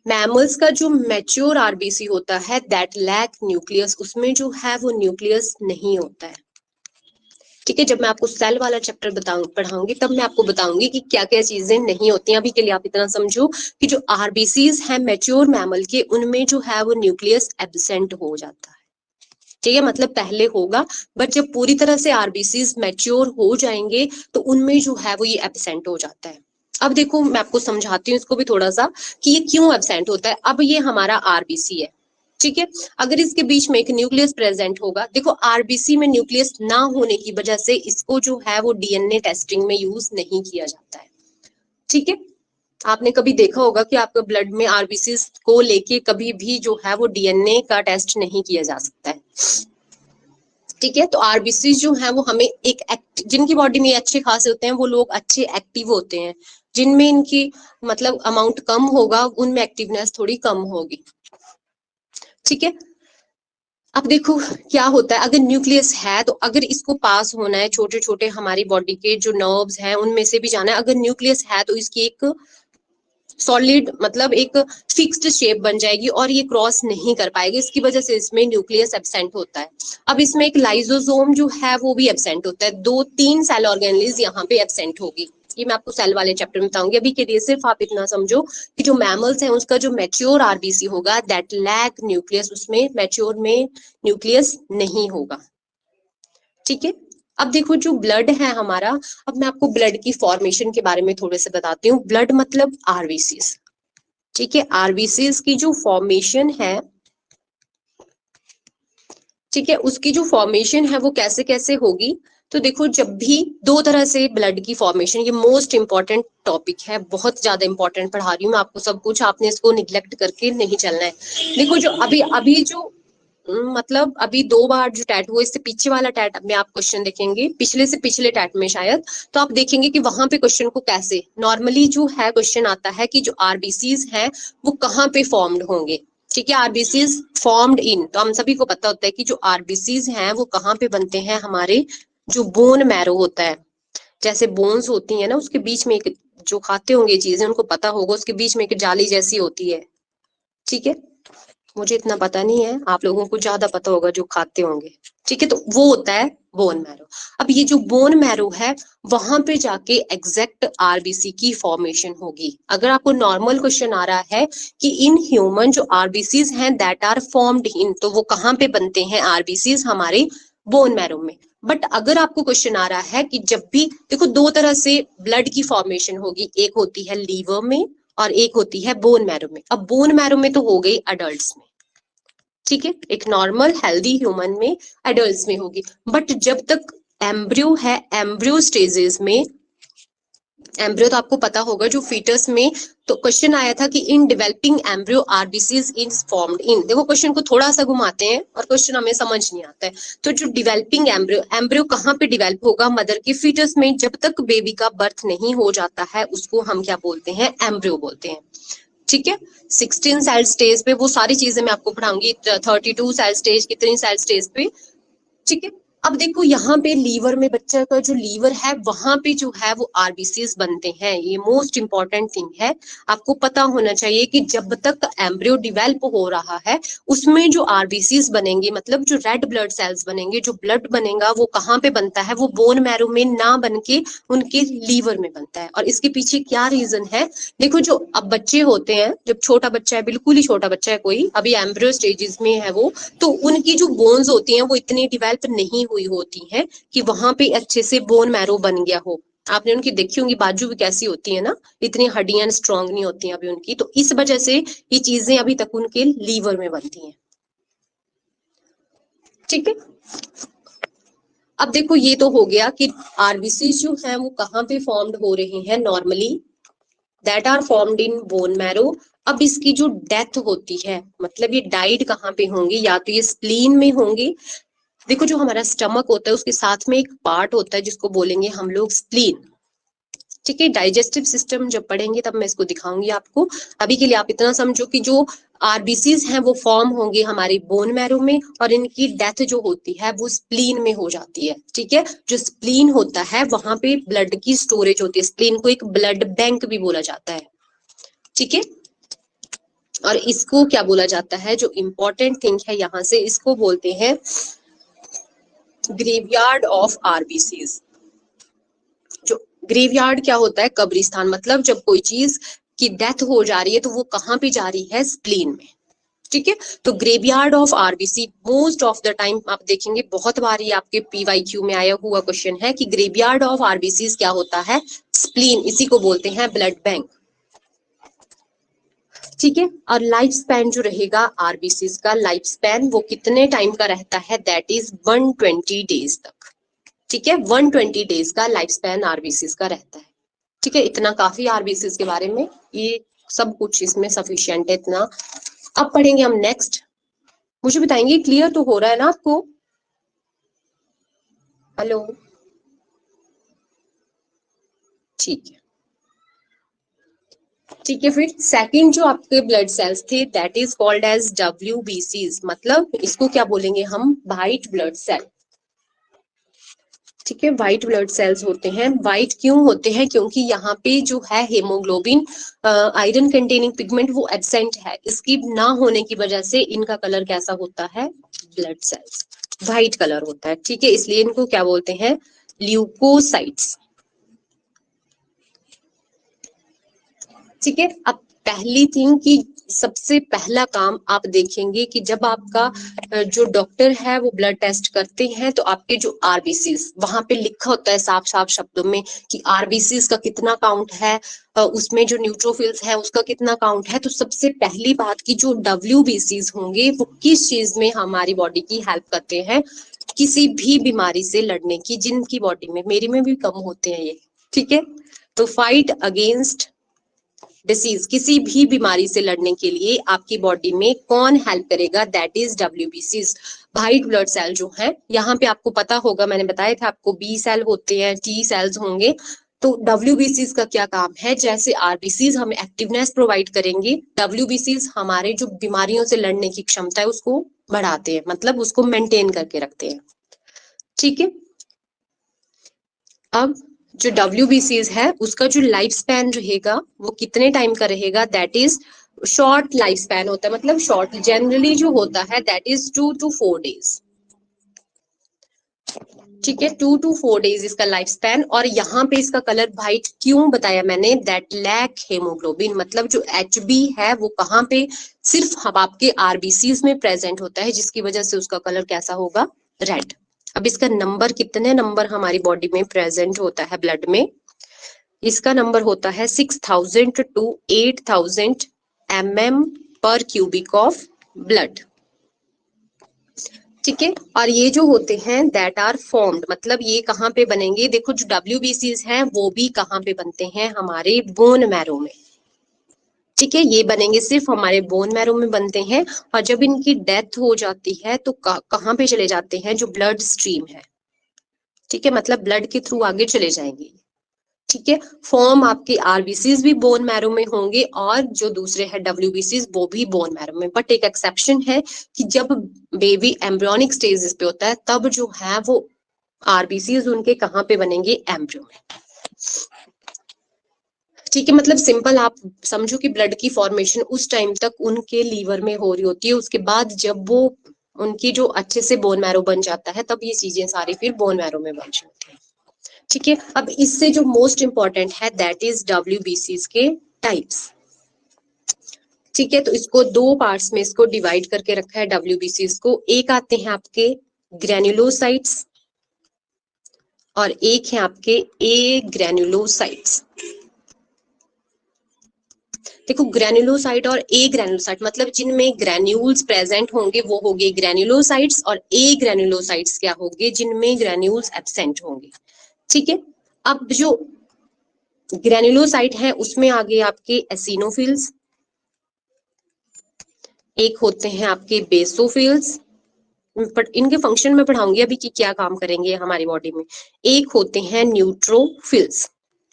मैमल्स का जो मैच्योर आरबीसी होता है दैट लैक न्यूक्लियस, उसमें जो है वो न्यूक्लियस नहीं होता है, ठीक है। जब मैं आपको सेल वाला चैप्टर पढ़ाऊंगी तब मैं आपको बताऊंगी कि क्या क्या चीजें नहीं होती हैं। अभी के लिए आप इतना समझो कि जो आरबीसीज है मैच्योर मैमल के, उनमें जो है वो न्यूक्लियस एब्सेंट हो जाता है, ठीक है। मतलब पहले होगा, बट जब पूरी तरह से आरबीसीज मैच्योर हो जाएंगे तो उनमें जो है वो ये एब्सेंट हो जाता है। अब देखो मैं आपको समझाती हूँ इसको भी थोड़ा सा कि ये क्यों एब्सेंट होता है। अब ये हमारा आरबीसी है, ठीक है। अगर इसके बीच में एक न्यूक्लियस प्रेजेंट होगा, देखो आरबीसी में न्यूक्लियस ना होने की वजह से इसको जो है वो डीएनए टेस्टिंग में यूज नहीं किया जाता है, ठीक है। आपने कभी देखा होगा कि आपके ब्लड में आरबीसी को लेके कभी भी जो है वो डीएनए का टेस्ट नहीं किया जा सकता है, ठीक है। तो आरबीसी जो है वो हमें एक जिनकी बॉडी में अच्छे खासे होते हैं वो लोग अच्छे एक्टिव होते हैं, जिनमें इनकी मतलब अमाउंट कम होगा उनमें एक्टिवनेस थोड़ी कम होगी, ठीक है। अब देखो क्या होता है, अगर न्यूक्लियस है तो अगर इसको पास होना है, छोटे छोटे हमारी बॉडी के जो नर्व्स हैं उनमें से भी जाना है, अगर न्यूक्लियस है तो इसकी एक सॉलिड मतलब एक फिक्स्ड शेप बन जाएगी और ये क्रॉस नहीं कर पाएगी, इसकी वजह से इसमें न्यूक्लियस एब्सेंट होता है। अब इसमें एक लाइसोसोम जो है वो भी एब्सेंट होता है, 2-3 सेल ऑर्गेनेल्स यहाँ पे एब्सेंट होगी, ये मैं आपको सेल वाले चैप्टर में बताऊंगी। अभी के लिए सिर्फ आप इतना समझो कि जो मैमल्स हैं उसका जो मैच्योर आरबीसी होगा दैट लैक न्यूक्लियस, उसमें मैच्योर में न्यूक्लियस नहीं होगा, ठीक है। अब देखो जो ब्लड है हमारा, अब मैं आपको ब्लड की फॉर्मेशन के बारे में थोड़े से बताती हूँ। ब्लड मतलब आरबीसीज, ठीक है। आरबीसीज की जो फॉर्मेशन है, ठीक है, उसकी जो फॉर्मेशन है वो कैसे कैसे होगी। तो देखो जब भी दो तरह से ब्लड की फॉर्मेशन, ये मोस्ट इंपॉर्टेंट टॉपिक है, बहुत ज्यादा इंपॉर्टेंट पढ़ा रही हूँ मैं आपको सब कुछ, आपने इसको निग्लेक्ट करके नहीं चलना है। देखो जो अभी अभी जो मतलब अभी 2 बार जो टैट हुआ, इससे पीछे वाला टैट में आप क्वेश्चन देखेंगे, पिछले से पिछले टैट में शायद, तो आप देखेंगे कि वहां पे क्वेश्चन को कैसे नॉर्मली जो है क्वेश्चन आता है कि जो आरबीसीज हैं वो कहाँ पे फॉर्म्ड होंगे, ठीक है। आरबीसीज फॉर्म्ड इन, तो हम सभी को पता होता है कि जो आरबीसीज हैं वो कहाँ पे बनते हैं, हमारे जो बोन मैरो होता है, जैसे बोन्स होती है ना उसके बीच में एक, जो खाते होंगे चीजें उनको पता होगा, उसके बीच में एक जाली जैसी होती है, ठीक है। मुझे इतना पता नहीं है, आप लोगों को ज्यादा पता होगा जो खाते होंगे, ठीक है। तो वो होता है बोन मैरो। अब ये जो बोन मैरो है वहां पे जाके एग्जैक्ट आरबीसी की फॉर्मेशन होगी। अगर आपको नॉर्मल क्वेश्चन आ रहा है कि इन ह्यूमन जो आरबीसीज हैं दैट आर फॉर्म्ड इन, तो वो कहाँ पे बनते हैं आरबीसीज, हमारे बोन मैरो में। बट अगर आपको क्वेश्चन आ रहा है कि जब भी देखो, दो तरह से ब्लड की फॉर्मेशन होगी, एक होती है लीवर में और एक होती है बोन मैरो में। अब बोन मैरो में तो हो गई अडल्ट्स में, ठीक है, एक नॉर्मल हेल्दी ह्यूमन में, एडल्ट्स में होगी। बट जब तक एम्ब्रियो है, एम्ब्रियो स्टेजेस में, एम्ब्रियो तो आपको पता होगा जो फीटस में, तो क्वेश्चन आया था कि in developing embryo RBCs is formed in, देखो क्वेश्चन को थोड़ा सा घुमाते हैं और क्वेश्चन हमें समझ नहीं आता है। तो जो डेवलपिंग एम्ब्रियो, एम्ब्रियो कहाँ पे डेवलप होगा, मदर के फीटस में। जब तक बेबी का बर्थ नहीं हो जाता है उसको हम क्या बोलते हैं, एम्ब्रियो बोलते हैं, ठीक है। 16 सेल स्टेज पे वो सारी चीजें मैं आपको पढ़ाऊंगी, 32 सेल स्टेज, कितनी सेल स्टेज पे, ठीक है। अब देखो यहाँ पे लीवर में, बच्चे का जो लीवर है वहां पे जो है वो आरबीसीज बनते हैं। ये मोस्ट इंपॉर्टेंट थिंग है, आपको पता होना चाहिए कि जब तक एम्ब्रियो डिवेल्प हो रहा है उसमें जो आरबीसीज बनेंगे, मतलब जो रेड ब्लड सेल्स बनेंगे, जो ब्लड बनेगा वो कहाँ पे बनता है, वो बोन मैरो में ना बन के उनके लीवर में बनता है। और इसके पीछे क्या रीजन है, देखो जो अब बच्चे होते हैं, जब छोटा बच्चा है, बिल्कुल ही छोटा बच्चा है कोई, अभी एम्ब्रियो स्टेजेस में है वो, तो उनकी जो बोन्स होती हैं वो इतनी डिवेल्प नहीं हुई होती हैं कि वहां पे अच्छे से बोन मैरो बन गया हो। आपने उनकी देखी होंगी बाजू भी कैसी होती है ना, इतनी हड्डियां स्ट्रांग नहीं होती हैं अभी उनकी, तो इस वजह से ये चीजें अभी तक उनके लीवर में बनती हैं, ठीक है। अब देखो ये तो हो गया कि आरबीसी जो है वो कहाँ पे फॉर्म्ड हो रहे हैं normally, that are formed in bone marrow. अब इसकी जो डेथ होती है, मतलब ये डाइड कहाँ पे होंगे, या तो ये स्प्लीन में होंगे। देखो जो हमारा स्टमक होता है उसके साथ में एक पार्ट होता है जिसको बोलेंगे हम लोग स्प्लीन, ठीक है। डाइजेस्टिव सिस्टम जब पढ़ेंगे तब मैं इसको दिखाऊंगी आपको। अभी के लिए आप इतना समझो कि जो आरबीसीज हैं वो फॉर्म होंगे हमारे बोन मैरो में, और इनकी डेथ जो होती है वो स्प्लीन में हो जाती है, ठीक है। जो स्प्लीन होता है वहां पे ब्लड की स्टोरेज होती है, स्प्लीन को एक ब्लड बैंक भी बोला जाता है, ठीक है। और इसको क्या बोला जाता है, जो इंपॉर्टेंट थिंग है यहाँ से, इसको बोलते हैं ग्रेवयार्ड ऑफ आरबीसीज। जो ग्रेवयार्ड क्या होता है, कब्रिस्तान, मतलब जब कोई चीज की डेथ हो जा रही है तो वो कहाँ पे जा रही है, स्प्लीन में, ठीक है। तो graveyard of RBC most of the time आप देखेंगे, बहुत बार ये आपके पीवाईक्यू में आया हुआ क्वेश्चन है कि ग्रेवयार्ड ऑफ आरबीसी क्या होता है, स्प्लीन, इसी को बोलते हैं ब्लड बैंक, ठीक है। और लाइफ स्पैन जो रहेगा आरबीसी का, लाइफ स्पैन वो कितने टाइम का रहता है, दैट इज 120 डेज तक, ठीक है। 120 डेज का लाइफ स्पैन आरबीसी का रहता है, ठीक है। इतना काफी आरबीसी के बारे में, ये सब कुछ इसमें सफिशिएंट है इतना। अब पढ़ेंगे हम नेक्स्ट, मुझे बताएंगे क्लियर तो हो रहा है ना आपको, हेलो, ठीक है, ठीक है। फिर सेकंड जो आपके ब्लड सेल्स थे that is called as WBCs, मतलब इसको क्या बोलेंगे हम, व्हाइट ब्लड सेल, ठीक है। व्हाइट ब्लड सेल्स होते हैं, व्हाइट क्यों होते हैं, क्योंकि यहाँ पे जो है हेमोग्लोबिन, आयरन कंटेनिंग पिगमेंट वो एब्सेंट है, इसकी ना होने की वजह से इनका कलर कैसा होता है, ब्लड सेल्स व्हाइट कलर होता है, ठीक है। इसलिए इनको क्या बोलते हैं, ल्यूकोसाइट्स, ठीक है। अब पहली थिंग कि सबसे पहला काम आप देखेंगे कि जब आपका जो डॉक्टर है वो ब्लड टेस्ट करते हैं तो आपके जो आरबीसीज वहां पे लिखा होता है साफ साफ शब्दों में कि आरबीसीज का कितना काउंट है, उसमें जो न्यूट्रोफिल्स है उसका कितना काउंट है। तो सबसे पहली बात की जो WBCs होंगे वो किस चीज में हमारी बॉडी की हेल्प करते हैं, किसी भी बीमारी से लड़ने की, जिनकी बॉडी में, मेरी में भी कम होते हैं ये, ठीक है। तो फाइट अगेंस्ट डिसीज, किसी भी बीमारी से लड़ने के लिए आपकी बॉडी में कौन हेल्प करेगा, that is WBCs, white blood cell जो है। यहाँ पे आपको पता होगा, मैंने बताया था आपको, B सेल होते हैं, T सेल्स होंगे। तो WBCs का क्या काम है, जैसे आरबीसीज हमें एक्टिवनेस प्रोवाइड करेंगे, WBCs हमारे जो बीमारियों से लड़ने की क्षमता है उसको बढ़ाते हैं, मतलब उसको मेंटेन करके रखते हैं, ठीक है। अब जो WBCs है उसका जो लाइफ स्पैन रहेगा वो कितने टाइम का रहेगा, that is short life span होता है, मतलब शॉर्ट जनरली जो होता है दैट इज 2 to 4 डेज, ठीक है। 2 to 4 डेज इसका लाइफ स्पैन। और यहाँ पे इसका कलर व्हाइट क्यों बताया मैंने, दैट लैक हेमोग्लोबिन, मतलब जो HB है वो कहाँ पे, सिर्फ हम आपके आरबीसीज में प्रेजेंट होता है, जिसकी वजह से उसका कलर कैसा होगा, रेड। अब इसका नंबर, कितने नंबर हमारी बॉडी में प्रेजेंट होता है ब्लड में, इसका नंबर होता है 6000 to 8000 mm पर क्यूबिक ऑफ ब्लड। ठीक है, और ये जो होते हैं दैट आर फॉर्म्ड, मतलब ये कहाँ पे बनेंगे, देखो जो WBCs हैं वो भी कहाँ पे बनते हैं, हमारे बोन मैरो में। ठीक है, ये बनेंगे सिर्फ हमारे बोन मैरो में बनते हैं, और जब इनकी डेथ हो जाती है तो कहाँ पे चले जाते हैं, जो ब्लड स्ट्रीम है। ठीक है, मतलब ब्लड के थ्रू आगे चले जाएंगे। ठीक है, फॉर्म आपके आरबीसीज भी बोन मैरो में होंगे और जो दूसरे हैं WBCs वो भी बोन मैरो में, बट एक एक्सेप्शन है कि जब बेबी एम्ब्रियोनिक स्टेजेस पे होता है तब जो है वो आरबीसीज उनके कहाँ पे बनेंगे, एम्ब्रियो में। ठीक है, मतलब सिंपल आप समझो कि ब्लड की फॉर्मेशन उस टाइम तक उनके लीवर में हो रही होती है, उसके बाद जब वो उनकी जो अच्छे से बोन मैरो बन जाता है तब ये चीजें सारी फिर बोन मैरो में बन जाती है। ठीक है, अब इससे जो मोस्ट इंपॉर्टेंट है दैट इज WBCs के टाइप्स। ठीक है, तो इसको दो पार्ट्स में इसको डिवाइड करके रखा है WBCs को। एक आते हैं आपके ग्रेन्युलोसाइट्स और एक है आपके ए ग्रेन्युलोसाइट्स। देखो ग्रेन्युलोसाइट और ए ग्रेन्युलोसाइट मतलब जिनमें ग्रेन्यूल्स प्रेजेंट होंगे वो होंगे ग्रेन्युलोसाइट्स, और ए ग्रेन्युलोसाइट्स क्या होंगे, जिनमें ग्रेन्यूल्स एब्सेंट होंगे। ठीक है, अब जो ग्रेन्युलोसाइट है उसमें आगे आपके एसिनोफिल्स, एक होते हैं आपके बेसोफिल्स, बट इनके फंक्शन में पढ़ाऊंगी अभी कि क्या काम करेंगे हमारी बॉडी में। एक होते हैं न्यूट्रोफिल्स,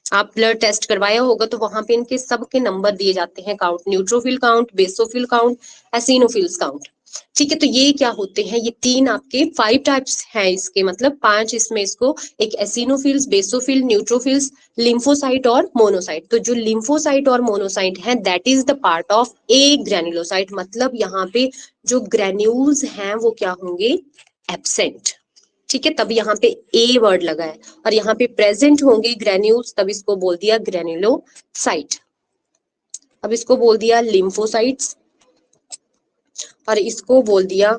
आप ब्लड टेस्ट करवाया होगा तो वहां पे इनके सबके नंबर दिए जाते हैं, count, neutrophil count, basophil count, eosinophils count. ठीक है, तो ये क्या होते हैं, ये तीन आपके 5 टाइप्स हैं इसके, मतलब 5 इसमें इसको, एक एसिनोफिल्स, बेसोफिल, न्यूट्रोफिल्स, लिम्फोसाइट और मोनोसाइट। तो जो लिम्फोसाइट और मोनोसाइट है that is the part of a granulocyte, मतलब यहाँ पे जो ग्रेन्यूल्स हैं वो क्या होंगे, एब्सेंट। ठीक है, तब यहाँ पे ए वर्ड लगा है, और यहाँ पे प्रेजेंट होंगे ग्रेन्यूल्स, तब इसको बोल दिया ग्रेन्युलोसाइट। अब इसको बोल दिया लिम्फोसाइट्स और इसको बोल दिया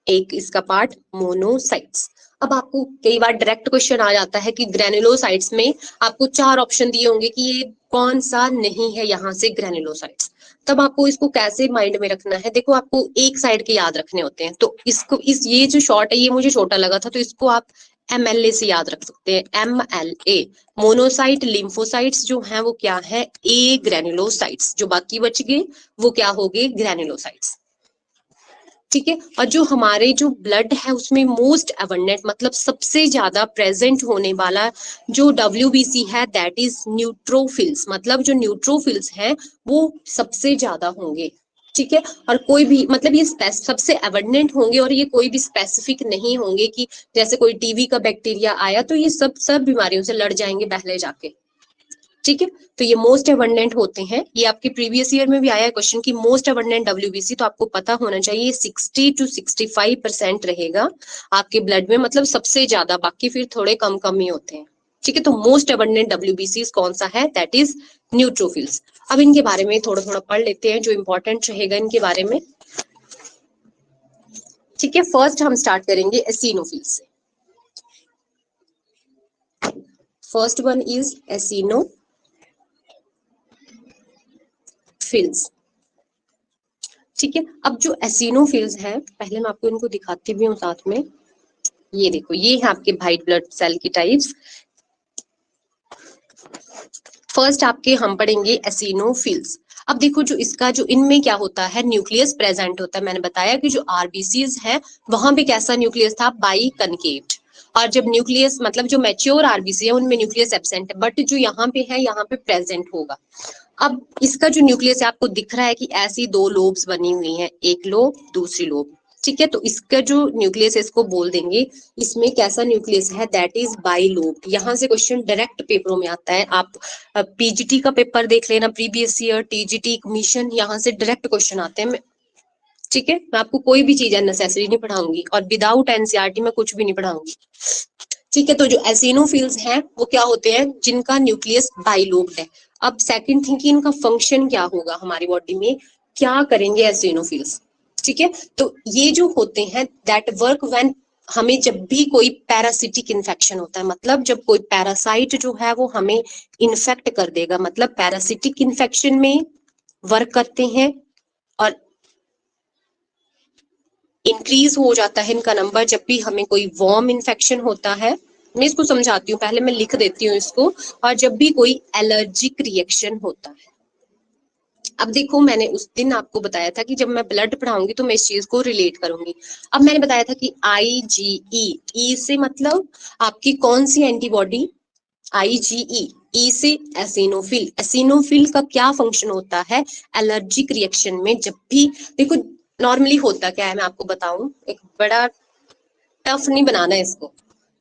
एक इसका पार्ट मोनोसाइट्स। अब आपको कई बार डायरेक्ट क्वेश्चन आ जाता है कि ग्रेन्युलोसाइट्स में आपको 4 ऑप्शन दिए होंगे कि ये कौन सा नहीं है यहाँ से ग्रेन्युलोसाइट्स, तब आपको इसको कैसे माइंड में रखना है, देखो आपको एक साइड के याद रखने होते हैं, तो इसको ये जो शॉर्ट है ये मुझे छोटा लगा था तो इसको आप MLA से याद रख सकते हैं, MLA। मोनोसाइट लिम्फोसाइट्स जो हैं वो क्या है, ए ग्रेन्युलोसाइट्स, जो बाकी बच गए वो क्या हो गए, ग्रेन्युलोसाइट्स। ठीक है, और जो हमारे जो ब्लड है उसमें मोस्ट अबंडेंट मतलब सबसे ज्यादा प्रेजेंट होने वाला जो WBC है दैट इज न्यूट्रोफिल्स, मतलब जो न्यूट्रोफिल्स हैं वो सबसे ज्यादा होंगे। ठीक है, और कोई भी मतलब ये सबसे अबंडेंट होंगे, और ये कोई भी स्पेसिफिक नहीं होंगे कि जैसे कोई टीबी का बैक्टीरिया आया तो ये सब बीमारियों से लड़ जाएंगे पहले जाके। ठीक है, तो ये मोस्ट अबंडेंट होते हैं, ये आपके प्रीवियस ईयर में भी आया है क्वेश्चन कि मोस्ट अबंडेंट WBC, तो आपको पता होना चाहिए 60 to 65% रहेगा आपके ब्लड में, मतलब सबसे ज्यादा, बाकी फिर थोड़े कम कम ही होते हैं। ठीक है, तो मोस्ट अबंडेंट WBC कौन सा है, दैट इज न्यूट्रोफिल्स। अब इनके बारे में थोड़ा थोड़ा पढ़ लेते हैं जो इंपॉर्टेंट रहेगा इनके बारे में। ठीक है, फर्स्ट हम स्टार्ट करेंगे एसिनोफिल्स से। First one is eosinophils. ठीक है, अब जो एसिनोफिल्स है पहले मैं आपको इनको दिखाती भी हूँ साथ में, ये देखो ये है आपके व्हाइट ब्लड सेल की टाइप्स। फर्स्ट आपके हम पढ़ेंगे एसिनोफिल्स। अब देखो जो इसका जो इनमें क्या होता है, न्यूक्लियस प्रेजेंट होता है, मैंने बताया कि जो आरबीसीज है वहां पे कैसा न्यूक्लियस था, बाई कनकेव्ड, और जब न्यूक्लियस मतलब जो मैच्योर आरबीसी है उनमें न्यूक्लियस एब्सेंट है, बट जो यहाँ पे है यहाँ पे प्रेजेंट होगा। अब इसका जो न्यूक्लियस है आपको दिख रहा है कि ऐसी 2 लोब्स बनी हुई हैं, एक लोब दूसरी लोब। ठीक है, तो इसका जो न्यूक्लियस है इसको बोल देंगे, इसमें कैसा न्यूक्लियस है, दैट इज बाई लोब। यहाँ से क्वेश्चन डायरेक्ट पेपरों में आता है, आप PGT का पेपर देख लेना प्रीवियस ईयर, TGT कमीशन, यहाँ से डायरेक्ट क्वेश्चन आते हैं। ठीक है, मैं आपको कोई भी चीज अननेसेसरी नहीं पढ़ाऊंगी और विदाउट NCERT में कुछ भी नहीं पढ़ाऊंगी। ठीक है, तो जो एसिनोफिल्स हैं वो क्या होते हैं, जिनका न्यूक्लियस बाइलोब्ड है। अब सेकंड थिंग कि इनका फंक्शन क्या होगा हमारी बॉडी में, क्या करेंगे एसिनोफिल्स। ठीक है, तो ये जो होते हैं दैट वर्क व्हेन हमें जब भी कोई पैरासिटिक इन्फेक्शन होता है, मतलब जब कोई पैरासाइट जो है वो हमें इन्फेक्ट कर देगा, मतलब पैरासिटिक इन्फेक्शन में वर्क करते हैं और इंक्रीज हो जाता है इनका नंबर जब भी हमें कोई वॉर्म इन्फेक्शन होता है। मैं इसको समझाती हूँ, पहले मैं लिख देती हूँ इसको। और जब भी कोई एलर्जिक रिएक्शन होता है। अब देखो, मैंने उस दिन आपको बताया था कि जब मैं ब्लड पढ़ाऊंगी तो मैं इस चीज को रिलेट करूंगी। अब मैंने बताया था कि IgE, ई से मतलब आपकी कौन सी एंटीबॉडी, IgE, ई से एसिनोफिल। एसिनोफिल का क्या फंक्शन होता है एलर्जिक रिएक्शन में? जब भी देखो, नॉर्मली होता क्या है मैं आपको बताऊं, एक बड़ा टफ नहीं बनाना है इसको।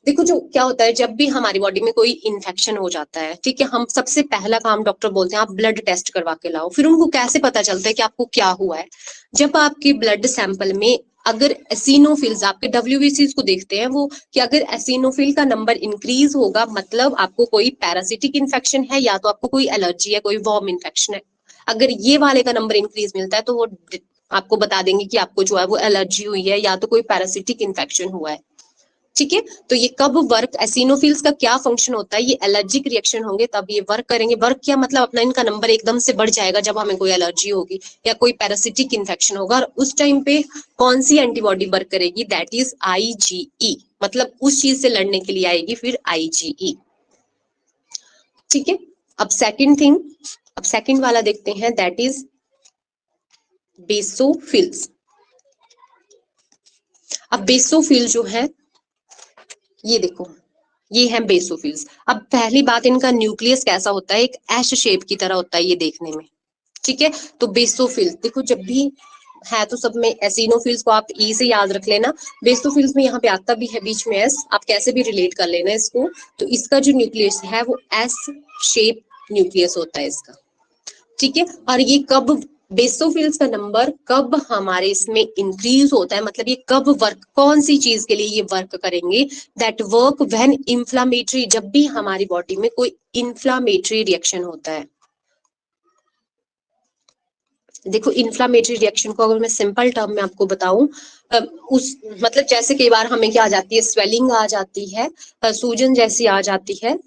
देखो, जो क्या होता है जब भी हमारी बॉडी में कोई इन्फेक्शन हो जाता है, ठीक है, हम सबसे पहला काम डॉक्टर बोलते हैं आप ब्लड टेस्ट करवा के लाओ। फिर उनको कैसे पता चलता है कि आपको क्या हुआ है? जब आपके ब्लड सैंपल में अगर एसिनोफिल्स, आपके WBCs को देखते हैं वो, कि अगर एसिनोफिल का नंबर इंक्रीज होगा मतलब आपको कोई पैरासिटिक इन्फेक्शन है या तो आपको कोई एलर्जी है, कोई वॉर्म इन्फेक्शन है। अगर ये वाले का नंबर इंक्रीज मिलता है तो वो आपको बता देंगे कि आपको जो है वो एलर्जी हुई है या तो कोई पैरासिटिक इन्फेक्शन हुआ है। ठीक है, तो ये कब वर्क, एसिनोफिल्स का क्या फंक्शन होता है, ये एलर्जिक रिएक्शन होंगे तब ये वर्क करेंगे। वर्क क्या मतलब, अपना इनका नंबर एकदम से बढ़ जाएगा जब हमें कोई एलर्जी होगी या कोई पैरासिटिक इन्फेक्शन होगा, और उस टाइम पे कौन सी एंटीबॉडी वर्क करेगी? दैट इज IgE, मतलब उस चीज से लड़ने के लिए आएगी फिर IgE। ठीक है, अब सेकंड थिंग, अब सेकंड वाला देखते हैं, दैट इज बेसोफिल्स। अब बेसोफिल जो है, ये देखो, ये है बेसोफिल्स। अब पहली बात, इनका न्यूक्लियस कैसा होता है? एक एश शेप की तरह होता है ये देखने में। ठीक है, तो बेसोफिल्स देखो, जब भी है तो सब में, एसिनोफिल्स को आप ई से याद रख लेना, बेसोफिल्स में यहाँ पे आता भी है बीच में एस, आप कैसे भी रिलेट कर लेना इसको। तो इसका जो न्यूक्लियस है वो एस शेप न्यूक्लियस होता है इसका। ठीक है, और ये कब, बेसोफिल्स का नंबर कब हमारे इसमें इंक्रीज होता है, मतलब ये कब वर्क, कौन सी चीज के लिए ये वर्क करेंगे? दैट वर्क व्हेन इंफ्लामेटरी, जब भी हमारी बॉडी में कोई इंफ्लामेटरी रिएक्शन होता है। देखो, इंफ्लामेटरी रिएक्शन को अगर मैं सिंपल टर्म में आपको बताऊं, उस मतलब जैसे कई बार हमें क्या आ जाती है, स्वेलिंग आ जाती है, सूजन जैसी आ जाती है,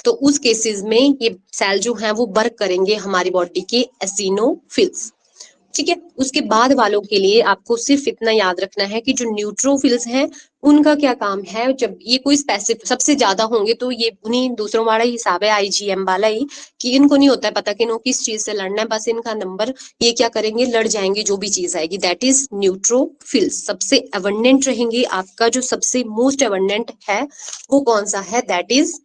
तो उस केसेस में ये सेल जो है वो वर्क करेंगे हमारी बॉडी के एसिनोफिल्स। ठीक है, उसके बाद वालों के लिए आपको सिर्फ इतना याद रखना है कि जो न्यूट्रोफिल्स हैं उनका क्या काम है। जब ये कोई स्पेसिफिक सबसे ज्यादा होंगे तो ये उन्हीं दूसरों वाला ही हिसाब है, IgM वाला ही, कि इनको नहीं होता है पता कि इनको किस चीज से लड़ना है, बस इनका नंबर, ये क्या करेंगे, लड़ जाएंगे जो भी चीज आएगी। That is neutrophils. सबसे एबंडेंट रहेंगे, आपका जो सबसे मोस्ट एबंडेंट है वो कौन सा है? That is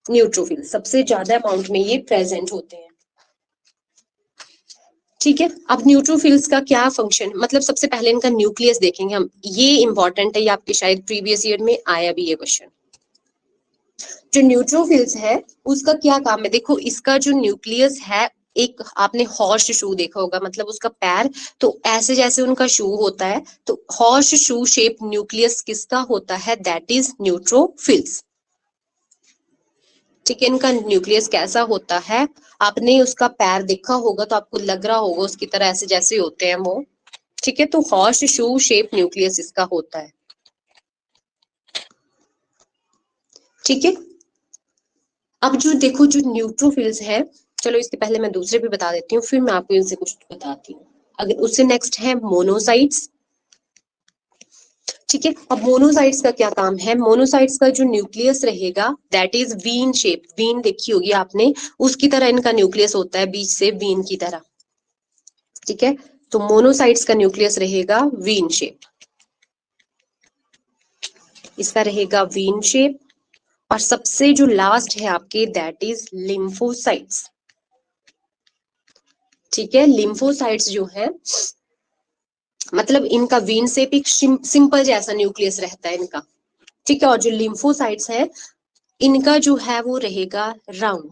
neutrophils. सबसे ज्यादा अमाउंट में ये प्रेजेंट होते हैं। ठीक है, अब न्यूट्रोफिल्स का क्या फंक्शन, मतलब सबसे पहले इनका न्यूक्लियस देखेंगे हम, ये इंपॉर्टेंट है, ये आपके शायद प्रीवियस ईयर में आया भी ये क्वेश्चन। जो न्यूट्रोफिल्स है उसका क्या काम है? देखो, इसका जो न्यूक्लियस है, एक आपने हॉर्स शू देखा होगा, मतलब उसका पैर, तो ऐसे जैसे उनका शू होता है, तो हॉर्स शू शेप न्यूक्लियस किसका होता है? That is neutrophils. ठीक है, इनका न्यूक्लियस कैसा होता है? आपने उसका पैर देखा होगा तो आपको लग रहा होगा उसकी तरह ऐसे जैसे होते हैं वो। ठीक है, तो हॉर्स शू शेप न्यूक्लियस इसका होता है। ठीक है, अब जो देखो, जो न्यूट्रोफिल्स है, चलो इसके पहले मैं दूसरे भी बता देती हूँ, फिर मैं आपको इनसे कुछ बताती हूँ। अगर उससे नेक्स्ट है मोनोसाइट्स। ठीक है, अब मोनोसाइट्स का क्या काम है? मोनोसाइट्स का जो न्यूक्लियस रहेगा that is vein shape. Vein देखी होगी आपने, उसकी तरह इनका न्यूक्लियस होता है, बीच से वीन की तरह। ठीक है, तो मोनोसाइट्स का न्यूक्लियस रहेगा वीन शेप, इसका रहेगा वीन शेप। और सबसे जो लास्ट है आपके, दैट इज लिम्फोसाइट्स। ठीक है, लिम्फोसाइट्स जो है, मतलब इनका वीन शेप एक सिंपल जैसा न्यूक्लियस रहता है इनका। ठीक है, और जो लिम्फोसाइट्स है इनका जो है वो रहेगा राउंड।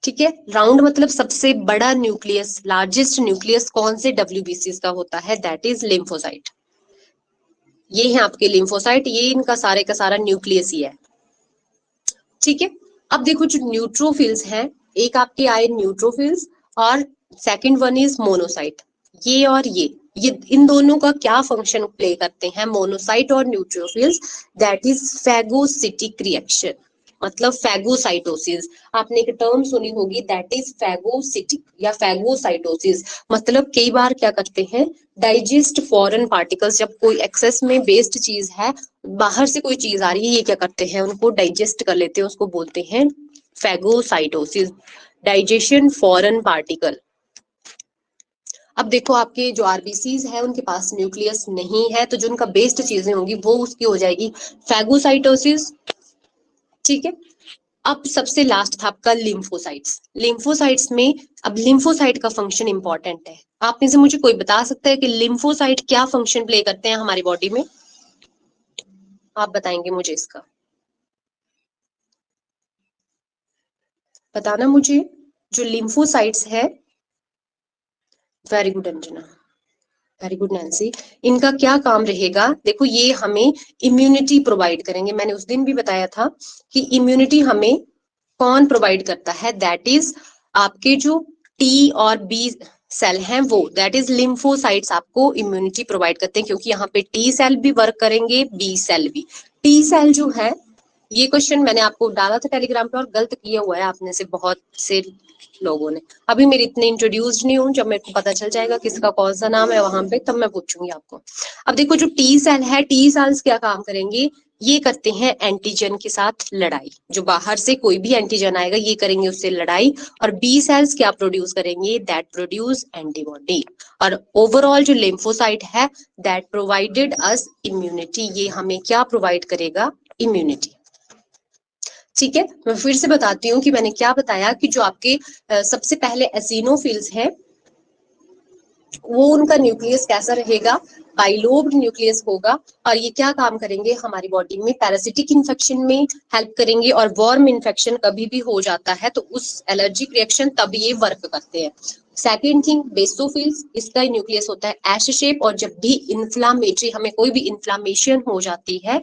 ठीक है, राउंड मतलब सबसे बड़ा न्यूक्लियस, लार्जेस्ट न्यूक्लियस कौन से WBCs का होता है? That is lymphocyte. ये है आपके लिम्फोसाइट, ये इनका सारे का सारा न्यूक्लियस ही है। ठीक है, अब देखो जो न्यूट्रोफिल्स हैं, एक आपके आए न्यूट्रोफिल्स और सेकंड वन इज मोनोसाइट। ये और ये इन दोनों का क्या फंक्शन प्ले करते हैं मोनोसाइट और neutrophils, that is phagocytic reaction, मतलब फैगोसाइटोसिस। आपने एक टर्म सुनी होगी दैट इज फैगोसिटिक या फैगोसाइटोसिस, मतलब कई बार क्या करते हैं डाइजेस्ट फॉरेन पार्टिकल्स, जब कोई एक्सेस में बेस्ड चीज है, बाहर से कोई चीज आ रही है, ये क्या करते हैं उनको डाइजेस्ट कर लेते हैं, उसको बोलते हैं फैगोसाइटोसिस, डाइजेशन फॉरेन पार्टिकल। अब देखो आपके जो आरबीसीज है उनके पास न्यूक्लियस नहीं है, तो जो उनका बेस्ड चीजें होंगी वो उसकी हो जाएगी फैगोसाइटोसिस। ठीक है, अब सबसे लास्ट था आपका लिम्फोसाइट्स। लिम्फोसाइट्स में अब लिम्फोसाइट का फंक्शन इंपॉर्टेंट है। आप में से मुझे कोई बता सकता है कि लिम्फोसाइट क्या फंक्शन प्ले करते हैं हमारी बॉडी में? आप बताएंगे मुझे इसका, बताना मुझे। जो लिम्फोसाइट्स है, very good Anjana, very good Nancy, इनका क्या काम रहेगा? देखो ये हमें इम्यूनिटी प्रोवाइड करेंगे। मैंने उस दिन भी बताया था कि इम्यूनिटी हमें कौन प्रोवाइड करता है, दैट इज आपके जो टी और बी सेल हैं वो, दैट इज लिम्फोसाइट्स आपको इम्यूनिटी प्रोवाइड करते हैं, क्योंकि यहाँ पे टी सेल भी वर्क करेंगे, बी सेल भी। टी सेल जो है, ये क्वेश्चन मैंने आपको डाला था टेलीग्राम पे और गलत किया हुआ है आपने से बहुत से लोगों ने। अभी मेरे इतने इंट्रोड्यूस्ड नहीं हूँ, जब मेरे को पता चल जाएगा किसका कौन सा नाम है वहां पे, तब मैं पूछूंगी आपको। अब देखो जो टी सेल है, टी सेल्स क्या काम करेंगे? ये करते हैं एंटीजन के साथ लड़ाई। जो बाहर से कोई भी एंटीजन आएगा ये करेंगे उससे लड़ाई। और बी सेल्स क्या प्रोड्यूस करेंगे? That produce antibody. और ओवरऑल जो लिम्फोसाइट है दैट प्रोवाइडेड अस इम्यूनिटी, ये हमें क्या प्रोवाइड करेगा? इम्यूनिटी। ठीक है, मैं फिर से बताती हूँ कि मैंने क्या बताया कि जो आपके सबसे पहले एसिनोफिल्स हैं वो उनका न्यूक्लियस कैसा रहेगा? बाइलोब्ड न्यूक्लियस होगा। और ये क्या काम करेंगे हमारी बॉडी में? पैरासिटिक इन्फेक्शन में हेल्प करेंगे। और वॉर्म इन्फेक्शन कभी भी हो जाता है तो उस एलर्जिक रिएक्शन तब ये वर्क करते हैं। सेकेंड थिंग, बेसोफिल्स, इसका न्यूक्लियस होता है एश शेप। और जब भी इन्फ्लामेटरी, हमें कोई भी इन्फ्लामेशन हो जाती है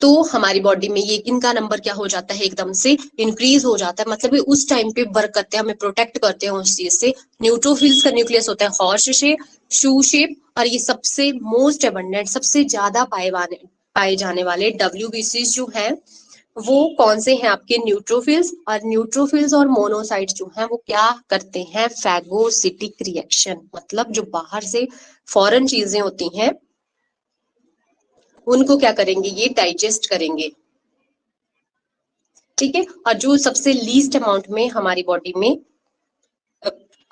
तो हमारी बॉडी में ये इनका नंबर क्या हो जाता है? एकदम से इंक्रीज हो जाता है, मतलब उस टाइम पे वर्क करते हैं, हमें प्रोटेक्ट करते हैं उस चीज से। न्यूट्रोफिल्स का न्यूक्लियस होता है हॉर्स शेप, शू शेप। और ये सबसे मोस्ट अबंडेंट, सबसे ज्यादा पाए जाने वाले डब्ल्यूबीसीज जो हैं वो कौन से हैं? आपके न्यूट्रोफिल्स। और न्यूट्रोफिल्स और मोनोसाइट्स जो हैं वो क्या करते हैं? फैगोसिटिक रिएक्शन, मतलब जो बाहर से फॉरेन चीजें होती हैं उनको क्या करेंगे? ये डाइजेस्ट करेंगे। ठीक है, और जो सबसे लीस्ट अमाउंट में हमारी बॉडी में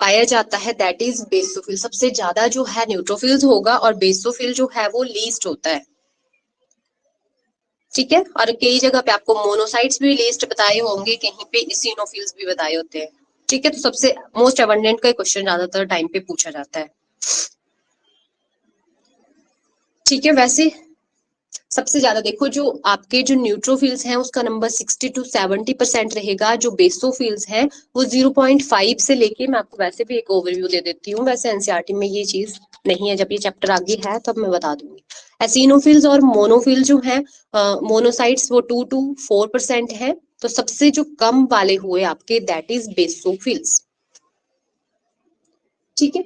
पाया जाता है दैट इज बेसोफिल। सबसे ज्यादा जो है न्यूट्रोफिल्स होगा और बेसोफिल जो है वो लीस्ट होता है। ठीक है, और कई जगह पे आपको मोनोसाइट्स भी लीस्ट बताए होंगे, कहीं पे इसिनोफिल्स भी बताए होते हैं। ठीक है, तो सबसे मोस्ट अबंडेंट का क्वेश्चन ज्यादातर टाइम पे पूछा जाता है। ठीक है, वैसे सबसे ज्यादा देखो जो आपके जो न्यूट्रोफिल्स हैं उसका नंबर 60 to 70% रहेगा। जो बेसोफिल्स हैं वो 0.5 से लेके, मैं आपको वैसे भी एक ओवरव्यू दे देती हूँ, वैसे एनसीईआरटी में ये चीज नहीं है, जब ये चैप्टर आगे है तब मैं बता दूंगी। एसिनोफिल्स और मोनोफिल जो है, मोनोसाइट्स वो 2 to 4% है। तो सबसे जो कम वाले हुए आपके दैट इज बेसोफिल्स। ठीक है,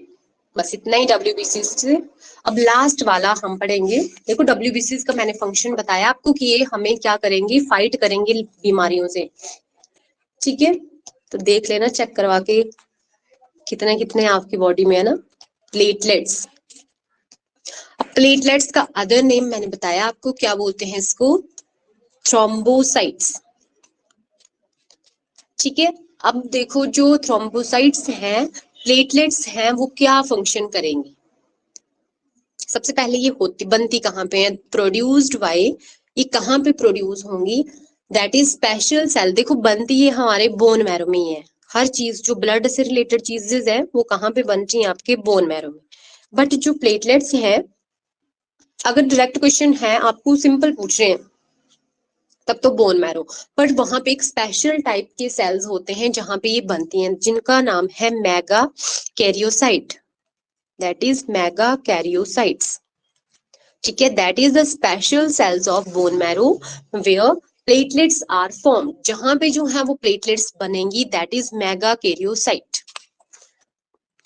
बस इतना ही डब्ल्यूबीसी से। अब लास्ट वाला हम पढ़ेंगे। देखो डब्ल्यूबीसी का मैंने फंक्शन बताया आपको कि ये हमें क्या करेंगे? फाइट करेंगे बीमारियों से। ठीक है, तो देख लेना चेक करवा के कितने कितने आपकी बॉडी में है ना प्लेटलेट्स। अब प्लेटलेट्स का अदर नेम मैंने बताया आपको, क्या बोलते हैं इसको? थ्रोम्बोसाइट्स। ठीक है, अब देखो जो थ्रोम्बोसाइट्स हैं, प्लेटलेट्स हैं, वो क्या फंक्शन करेंगे? सबसे पहले ये होती बनती कहाँ पे है? प्रोड्यूस्ड बाय, ये कहाँ पे प्रोड्यूस होंगी? That is special cell. देखो बनती ये हमारे बोन मैरो में ही है। हर चीज जो ब्लड से रिलेटेड चीजेस है वो कहाँ पे बनती है? आपके बोन मैरो में। बट जो प्लेटलेट्स हैं, अगर डायरेक्ट क्वेश्चन है आपको सिंपल पूछ रहे हैं तब तो बोन मैरो, बट वहां पे एक स्पेशल टाइप के सेल्स होते हैं जहां पे ये बनती हैं, जिनका नाम है megakaryocyte. That is megakaryocytes. ठीक है, that is the special cells of bone marrow where platelets are form. जहां पे जो है वो प्लेटलेट्स बनेंगी दैट इज मेगा कैरियोसाइट।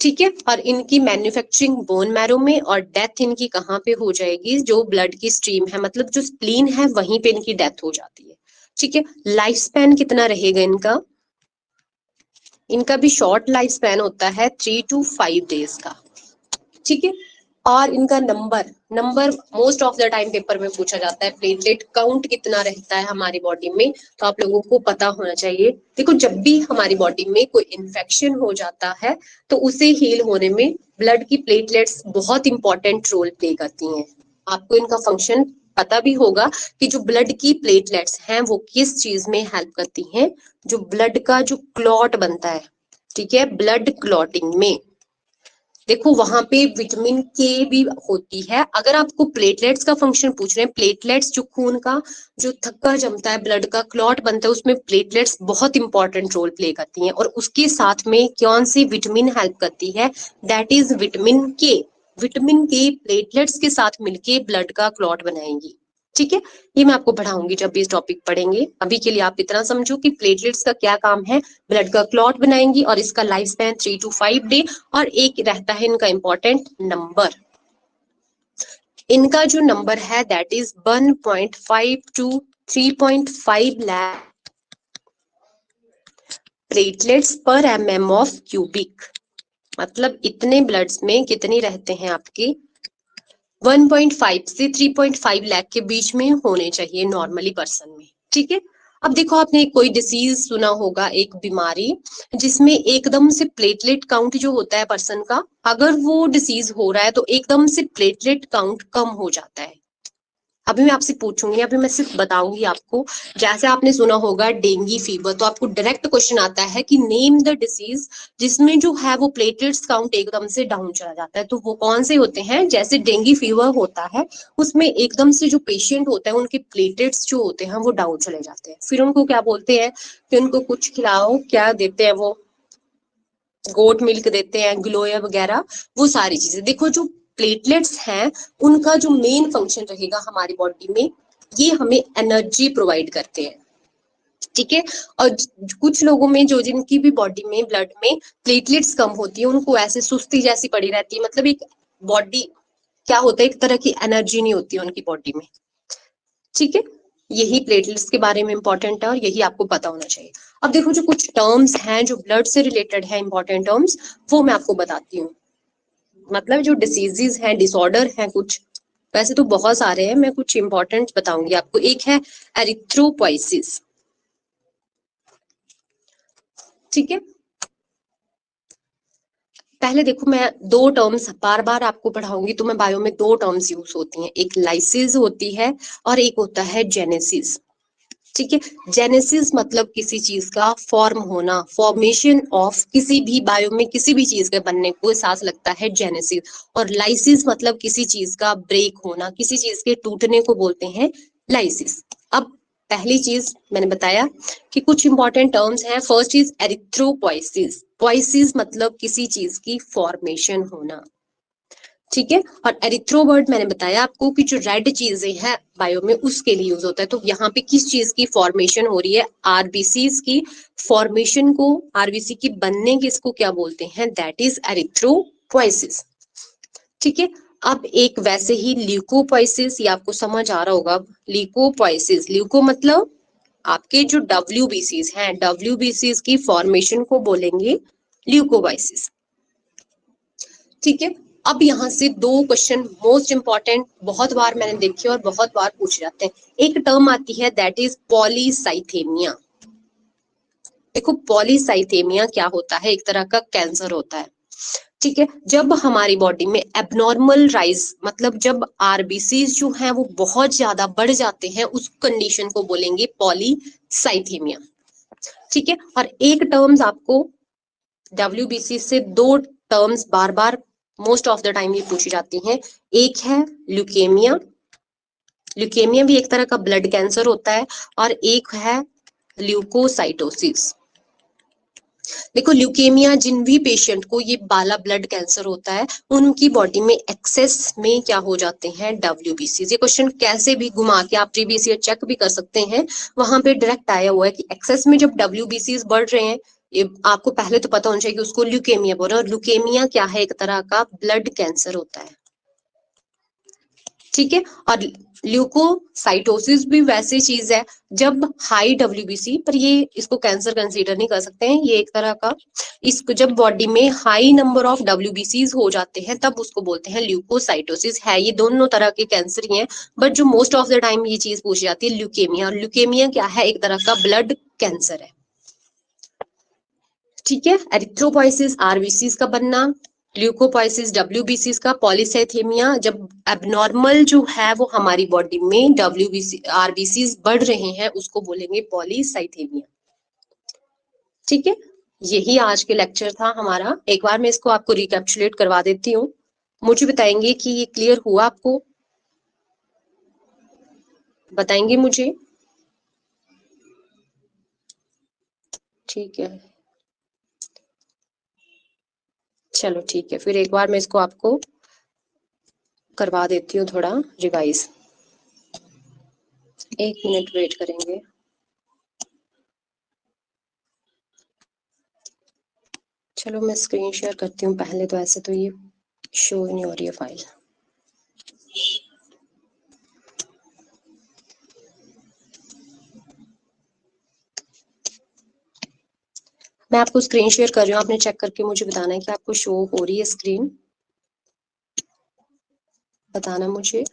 ठीक है। और इनकी मैन्युफैक्चरिंग बोन मैरो में, और डेथ इनकी कहाँ पे हो जाएगी, जो ब्लड की स्ट्रीम है, मतलब जो स्प्लीन है वहीं पे इनकी डेथ हो जाती है। ठीक है। लाइफ स्पैन कितना रहेगा इनका, इनका भी शॉर्ट लाइफ स्पैन होता है 3 to 5 डेज का। ठीक है। और इनका number number most of the time paper में पूछा जाता है, प्लेटलेट काउंट कितना रहता है हमारी बॉडी में, तो आप लोगों को पता होना चाहिए। देखो, जब भी हमारी बॉडी में कोई इन्फेक्शन हो जाता है तो उसे हील होने में ब्लड की प्लेटलेट्स बहुत इंपॉर्टेंट रोल प्ले करती हैं। आपको इनका फंक्शन पता भी होगा कि जो ब्लड की प्लेटलेट्स हैं वो किस चीज में हेल्प करती हैं, जो ब्लड का जो क्लॉट बनता है, ठीक है, ब्लड क्लॉटिंग में। देखो वहां पे विटामिन के भी होती है। अगर आपको प्लेटलेट्स का फंक्शन पूछ रहे हैं, प्लेटलेट्स जो खून का जो थक्का जमता है, ब्लड का क्लॉट बनता है, उसमें प्लेटलेट्स बहुत इंपॉर्टेंट रोल प्ले करती हैं। और उसके साथ में कौन सी विटामिन हेल्प करती है, दैट इज विटामिन के। विटामिन के प्लेटलेट्स के साथ मिलके ब्लड का क्लॉट बनाएंगी। ठीक है। ये मैं आपको पढ़ाऊंगी जब भी इस टॉपिक पढ़ेंगे। अभी के लिए आप इतना समझो कि प्लेटलेट्स का क्या काम है, ब्लड का क्लॉट बनाएंगी, और इसका लाइफ स्पैन 3 to 5 डे। और एक रहता है इनका इंपॉर्टेंट नंबर, इनका जो नंबर है that is 1.5 to 3.5 lakh platelets पर mm ऑफ क्यूबिक। मतलब इतने ब्लड्स में कितनी रहते हैं आपके, 1.5 से 3.5 लाख के बीच में होने चाहिए नॉर्मली पर्सन में। ठीक है। अब देखो, आपने कोई डिसीज सुना होगा, एक बीमारी जिसमें एकदम से प्लेटलेट काउंट जो होता है पर्सन का, अगर वो डिसीज हो रहा है तो एकदम से प्लेटलेट काउंट कम हो जाता है। अभी मैं आपसे पूछूंगी, अभी मैं सिर्फ बताऊंगी आपको। जैसे आपने सुना होगा डेंगू फीवर, तो आपको डायरेक्ट क्वेश्चन आता है कि नेम द डिसीज जिसमें जो है वो प्लेटलेट्स काउंट एकदम से डाउन चला जाता है। तो वो कौन से होते हैं, जैसे डेंगू फीवर होता है, उसमें एकदम से जो पेशेंट होता है उनके प्लेटलेट्स जो होते हैं वो डाउन चले जाते हैं। फिर उनको क्या बोलते हैं कि उनको कुछ खिलाओ, क्या देते हैं वो, गोट मिल्क देते हैं, ग्लोया वगैरह, वो सारी चीजें। देखो, जो प्लेटलेट्स हैं उनका जो मेन फंक्शन रहेगा हमारी बॉडी में, ये हमें एनर्जी प्रोवाइड करते हैं। ठीक है। और कुछ लोगों में जो जिनकी भी बॉडी में ब्लड में प्लेटलेट्स कम होती है, उनको ऐसे सुस्ती जैसी पड़ी रहती है, मतलब एक बॉडी क्या होता है, एक तरह की एनर्जी नहीं होती है उनकी बॉडी में। ठीक है। यही प्लेटलेट्स के बारे में इंपॉर्टेंट है और यही आपको पता होना चाहिए। अब देखो, जो कुछ टर्म्स हैं जो ब्लड से रिलेटेड है, इंपॉर्टेंट टर्म्स, वो मैं आपको बताती हूँ। मतलब जो डिसीजेज हैं, डिसऑर्डर हैं कुछ, वैसे तो बहुत सारे हैं, मैं कुछ इंपॉर्टेंट बताऊंगी आपको। एक है एरिथ्रोपोइसिस। ठीक है। पहले देखो, मैं दो टर्म्स बार बार आपको पढ़ाऊंगी, तो मैं बायो में दो टर्म्स यूज होती हैं, एक लाइसिस होती है और एक होता है जेनेसिस। ठीक है। जेनेसिस मतलब किसी चीज का फॉर्म होना, फॉर्मेशन ऑफ किसी भी बायो में किसी भी चीज के बनने को सांस लगता है जेनेसिस। और लाइसिस मतलब किसी चीज का ब्रेक होना, किसी चीज के टूटने को बोलते हैं लाइसिस। अब पहली चीज मैंने बताया कि कुछ इंपॉर्टेंट टर्म्स हैं। First is erythropoiesis. पोइसिस मतलब किसी चीज की फॉर्मेशन होना। ठीक है। और एरिथ्रोवर्ड मैंने बताया आपको कि जो रेड चीजें हैं बायो में उसके लिए यूज होता है। तो यहाँ पे किस चीज की फॉर्मेशन हो रही है, आरबीसी की फॉर्मेशन को, आरबीसी की बनने की, इसको क्या बोलते हैं, दैट इज एरिथ्रोपोइसिस। ठीक है। अब एक वैसे ही ल्यूकोपोइसिस, ये आपको समझ आ रहा होगा। ल्यूकोपोइसिस, ल्यूको मतलब आपके जो डब्ल्यूबीसीज हैं, डब्ल्यूबीसीज की फॉर्मेशन को बोलेंगे ल्यूकोपोइसिस। ठीक है। अब यहाँ से दो क्वेश्चन मोस्ट इंपॉर्टेंट, बहुत बार मैंने देखे और बहुत बार पूछ जाते हैं। एक टर्म आती है दैट इज पॉलीसाइथेमिया। देखो, पॉलीसाइथेमिया क्या होता है, एक तरह का कैंसर होता है। ठीक है। जब हमारी बॉडी में एबनॉर्मल राइज, मतलब जब आरबीसीज जो हैं वो बहुत ज्यादा बढ़ जाते हैं, उस कंडीशन को बोलेंगे पॉलीसाइथेमिया। ठीक है। और एक टर्म्स आपको डब्ल्यूबीसी से दो terms bar bar most of the time ये पूछी जाती हैं। एक है ल्यूकेमिया, ल्यूकेमिया भी एक तरह का ब्लड कैंसर होता है, और एक है ल्यूकोसाइटोसिस। देखो, ल्यूकेमिया जिन भी पेशेंट को ये बाला ब्लड कैंसर होता है, उनकी बॉडी में एक्सेस में क्या हो जाते हैं, डब्ल्यूबीसी। ये क्वेश्चन कैसे भी घुमा के आप प्रीवियस ईयर चेक भी कर सकते हैं, वहां पे डायरेक्ट आया हुआ है कि एक्सेस में जब डब्ल्यूबीसी बढ़ रहे हैं ये आपको पहले तो पता होना चाहिए कि उसको ल्यूकेमिया बोल रहे हैं, और ल्यूकेमिया क्या है, एक तरह का ब्लड कैंसर होता है, ठीक है। और ल्यूकोसाइटोसिस भी वैसी चीज है जब हाई डब्ल्यूबीसी, पर ये इसको कैंसर कंसीडर नहीं कर सकते हैं, ये एक तरह का, इसको जब बॉडी में हाई नंबर ऑफ डब्ल्यूबीसीज हो जाते हैं तब उसको बोलते हैं ल्यूकोसाइटोसिस। है ये दोनों तरह के कैंसर ही हैं, बट जो मोस्ट ऑफ द टाइम ये चीज पूछी जाती है ल्यूकेमिया, और ल्यूकेमिया क्या है, एक तरह का ब्लड कैंसर है, ठीक है। एरिथ्रोपोइसिस आरबीसीज का बनना, ल्यूकोपोइसिस डब्ल्यूबीसीज का, पॉलीसाइथेमिया जब एबनॉर्मल जो है वो हमारी बॉडी में डब्ल्यूबीसी आरबीसीज बढ़ रहे हैं उसको बोलेंगे पॉलीसाइथेमिया, ठीक है। यही आज के लेक्चर था हमारा। एक बार मैं इसको आपको रिकैप्चुलेट करवा देती हूँ, मुझे बताएंगे कि ये क्लियर हुआ आपको, बताएंगे मुझे, ठीक है। चलो ठीक है, फिर एक बार मैं इसको आपको करवा देती हूँ थोड़ा रिवाइज, 1 मिनट वेट करेंगे। चलो मैं स्क्रीन शेयर करती हूँ पहले, तो ऐसे तो ये शो ही नहीं हो रही है फाइल। मैं आपको स्क्रीन शेयर कर रही हूँ, आपने चेक करके मुझे बताना है कि आपको शो हो रही है स्क्रीन, बताना मुझे।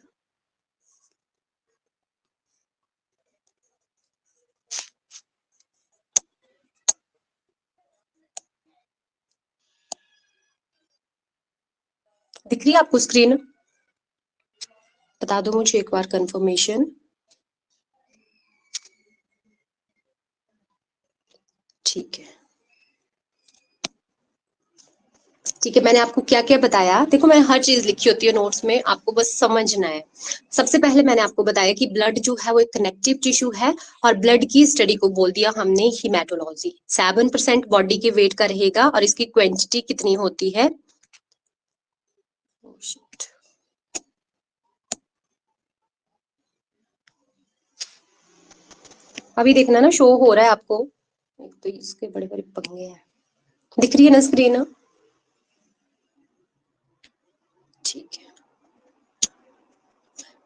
दिख रही है आपको स्क्रीन? बता दो मुझे एक बार कंफर्मेशन। ठीक है, ठीक है। मैंने आपको क्या क्या बताया, देखो मैं हर चीज लिखी होती है नोट्स में, आपको बस समझना है। सबसे पहले मैंने आपको बताया कि ब्लड जो है वो एक कनेक्टिव टिश्यू है, और ब्लड की स्टडी को बोल दिया हमने हीमेटोलॉजी। 7% बॉडी के वेट का रहेगा, और इसकी क्वांटिटी कितनी होती है, अभी देखना ना, शो हो रहा है आपको, एक तो इसके बड़े बड़े पंगे हैं, दिख रही है ना स्क्रीन? ठीक है,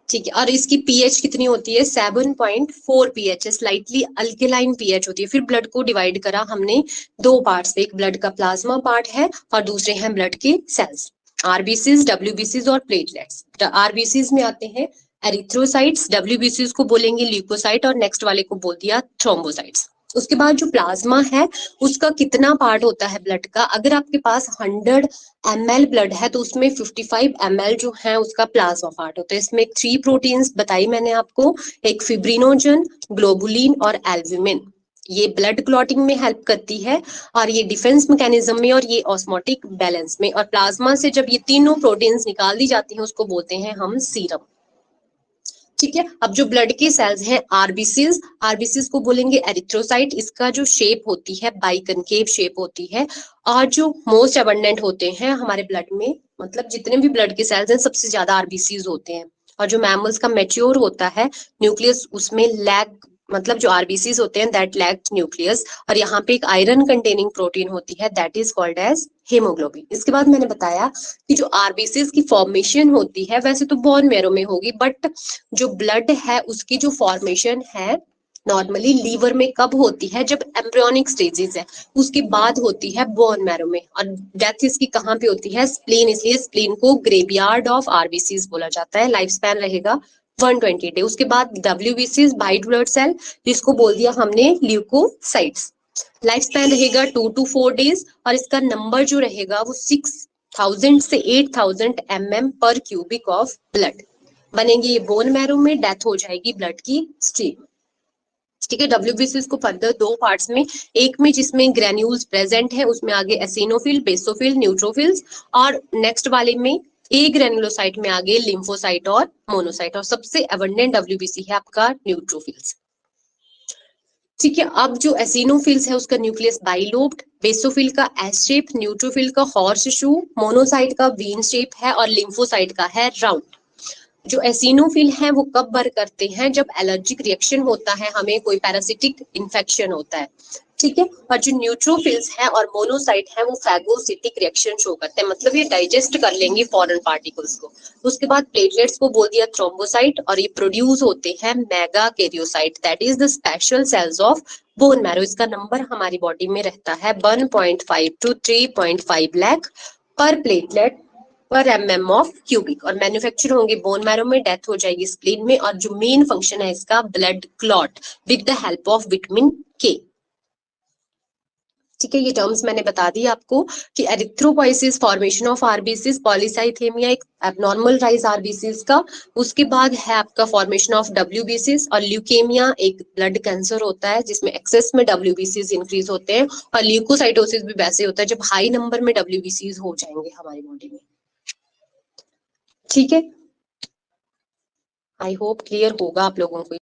ठीक है। और इसकी पीएच कितनी होती है, 7.4 पीएच है, स्लाइटली अल्केलाइन पीएच होती है। फिर ब्लड को डिवाइड करा हमने दो पार्ट्स में, एक ब्लड का प्लाज्मा पार्ट है और दूसरे हैं ब्लड के सेल्स, आरबीसीज, डब्ल्यूबीसीज और प्लेटलेट्स। आरबीसीज में आते हैं एरिथ्रोसाइट्स, डब्ल्यूबीसीज को बोलेंगे ल्यूकोसाइट, और नेक्स्ट वाले को बोल दिया थ्रोम्बोसाइट्स। उसके बाद जो प्लाज्मा है उसका कितना पार्ट होता है ब्लड का, अगर आपके पास 100 ml ब्लड है तो उसमें 55 ml जो है उसका प्लाज्मा पार्ट होता है। इसमें 3 प्रोटीन्स बताई मैंने आपको, एक फिब्रिनोजन, ग्लोबुलिन और एल्ब्यूमिन। ये ब्लड क्लॉटिंग में हेल्प करती है, और ये डिफेंस मैकेनिज्म में, और ये ऑस्मोटिक बैलेंस में। और प्लाज्मा से जब ये तीनों प्रोटीन्स निकाल दी जाती हैं उसको बोलते हैं हम सीरम, ठीक है। अब जो ब्लड के सेल्स हैं आरबीसीज, आरबीसीज को बोलेंगे एरिथ्रोसाइट, इसका जो शेप होती है बाइकनकेव शेप होती है, और जो मोस्ट अबंडेंट होते हैं हमारे ब्लड में, मतलब जितने भी ब्लड के सेल्स हैं सबसे ज्यादा आरबीसीज होते हैं। और जो मैमल्स का मैच्योर होता है न्यूक्लियस, उसमें लैग, मतलब जो आरबीसीज होते हैं दैट लैक न्यूक्लियस, और यहाँ पे एक आयरन कंटेनिंग प्रोटीन होती है that is called as haemoglobin. इसके बाद मैंने बताया कि जो आरबीसीज की फॉर्मेशन होती है वैसे तो बोन मैरो में होगी, बट जो ब्लड है उसकी जो फॉर्मेशन है नॉर्मली लीवर में कब होती है, जब एम्ब्रियोनिक स्टेजेस है उसके बाद होती है बोन मैरो में। और डेथ इसकी कहाँ पे होती है, स्प्लीन, इसलिए स्प्लीन को ग्रेवयार्ड ऑफ आरबीसीज बोला जाता है। लाइफ स्पैन रहेगा 120 डे। उसके बाद डब्ल्यूबीसीज वाइट ब्लड सेल, जिसको बोल दिया हमने ल्यूकोसाइट्स, लाइफ स्पैन रहेगा 2 to 4 डेज, और इसका नंबर जो रहेगा वो 6000 से 8000 mm पर क्यूबिक ऑफ ब्लड बनेंगे। ये बोन मैरो में डेथ हो जाएगी ब्लड की स्ट्रीम, ठीक है। डब्ल्यूबीसीज को फर्दर दो पार्ट्स में, एक में जिसमें ग्रेन्यूल्स प्रेजेंट है उसमें आगे एसिनोफिल, बेसोफिल, न्यूट्रोफिल्स, और नेक्स्ट वाले में ए ग्रेनुलोसाइट में आगे लिम्फोसाइट और मोनोसाइट, और सबसे अबंडेंट डब्ल्यूबीसी है आपका न्यूट्रोफिल्स, ठीक है। अब जो एसिनोफिल्स है उसका न्यूक्लियस बाइलोब्ड, बेसोफिल का एस शेप, न्यूट्रोफिल का हॉर्स शू, मोनोसाइट का वीन शेप है, और लिम्फोसाइट का है राउंड। जो एसिनोफिल है वो कब वर्क करते हैं, जब एलर्जिक रिएक्शन होता है, हमें कोई पैरासिटिक इन्फेक्शन होता है, ठीक है। और जो न्यूट्रोफिल्स हैं और मोनोसाइट हैं वो फैगोसिटिक रिएक्शन शो करते हैं, मतलब ये डाइजेस्ट कर लेंगे फॉरेन पार्टिकल्स को। उसके बाद प्लेटलेट्स को बोल दिया थ्रोम्बोसाइट, और ये प्रोड्यूस होते हैं mega karyocyte, that is the special cells of bone marrow. इसका नंबर हमारी बॉडी में रहता है 1.5 to 3.5 लाख पर प्लेटलेट पर mm ऑफ क्यूबिक। और मैन्युफैक्चर होंगे बोन मैरो में, डेथ हो जाएगी स्प्लीन में। और जो मेन फंक्शन है इसका blood clot with the help of vitamin के। ठीक है, ये टर्म्स मैंने बता दी आपको कि erythropoiesis formation of RBCs, polycythaemia एक एबनॉर्मल राइज आरबीसीज का, उसके बाद है आपका फॉर्मेशन ऑफ डब्ल्यूबीसीज, और ल्यूकेमिया एक ब्लड कैंसर होता है जिसमें एक्सेस में डब्ल्यूबीसीज इंक्रीज होते हैं, और ल्यूकोसाइटोसिस भी वैसे होता है जब हाई नंबर में डब्ल्यूबीसीज हो जाएंगे हमारी बॉडी में। ठीक है, आई होप क्लियर होगा आप लोगों को।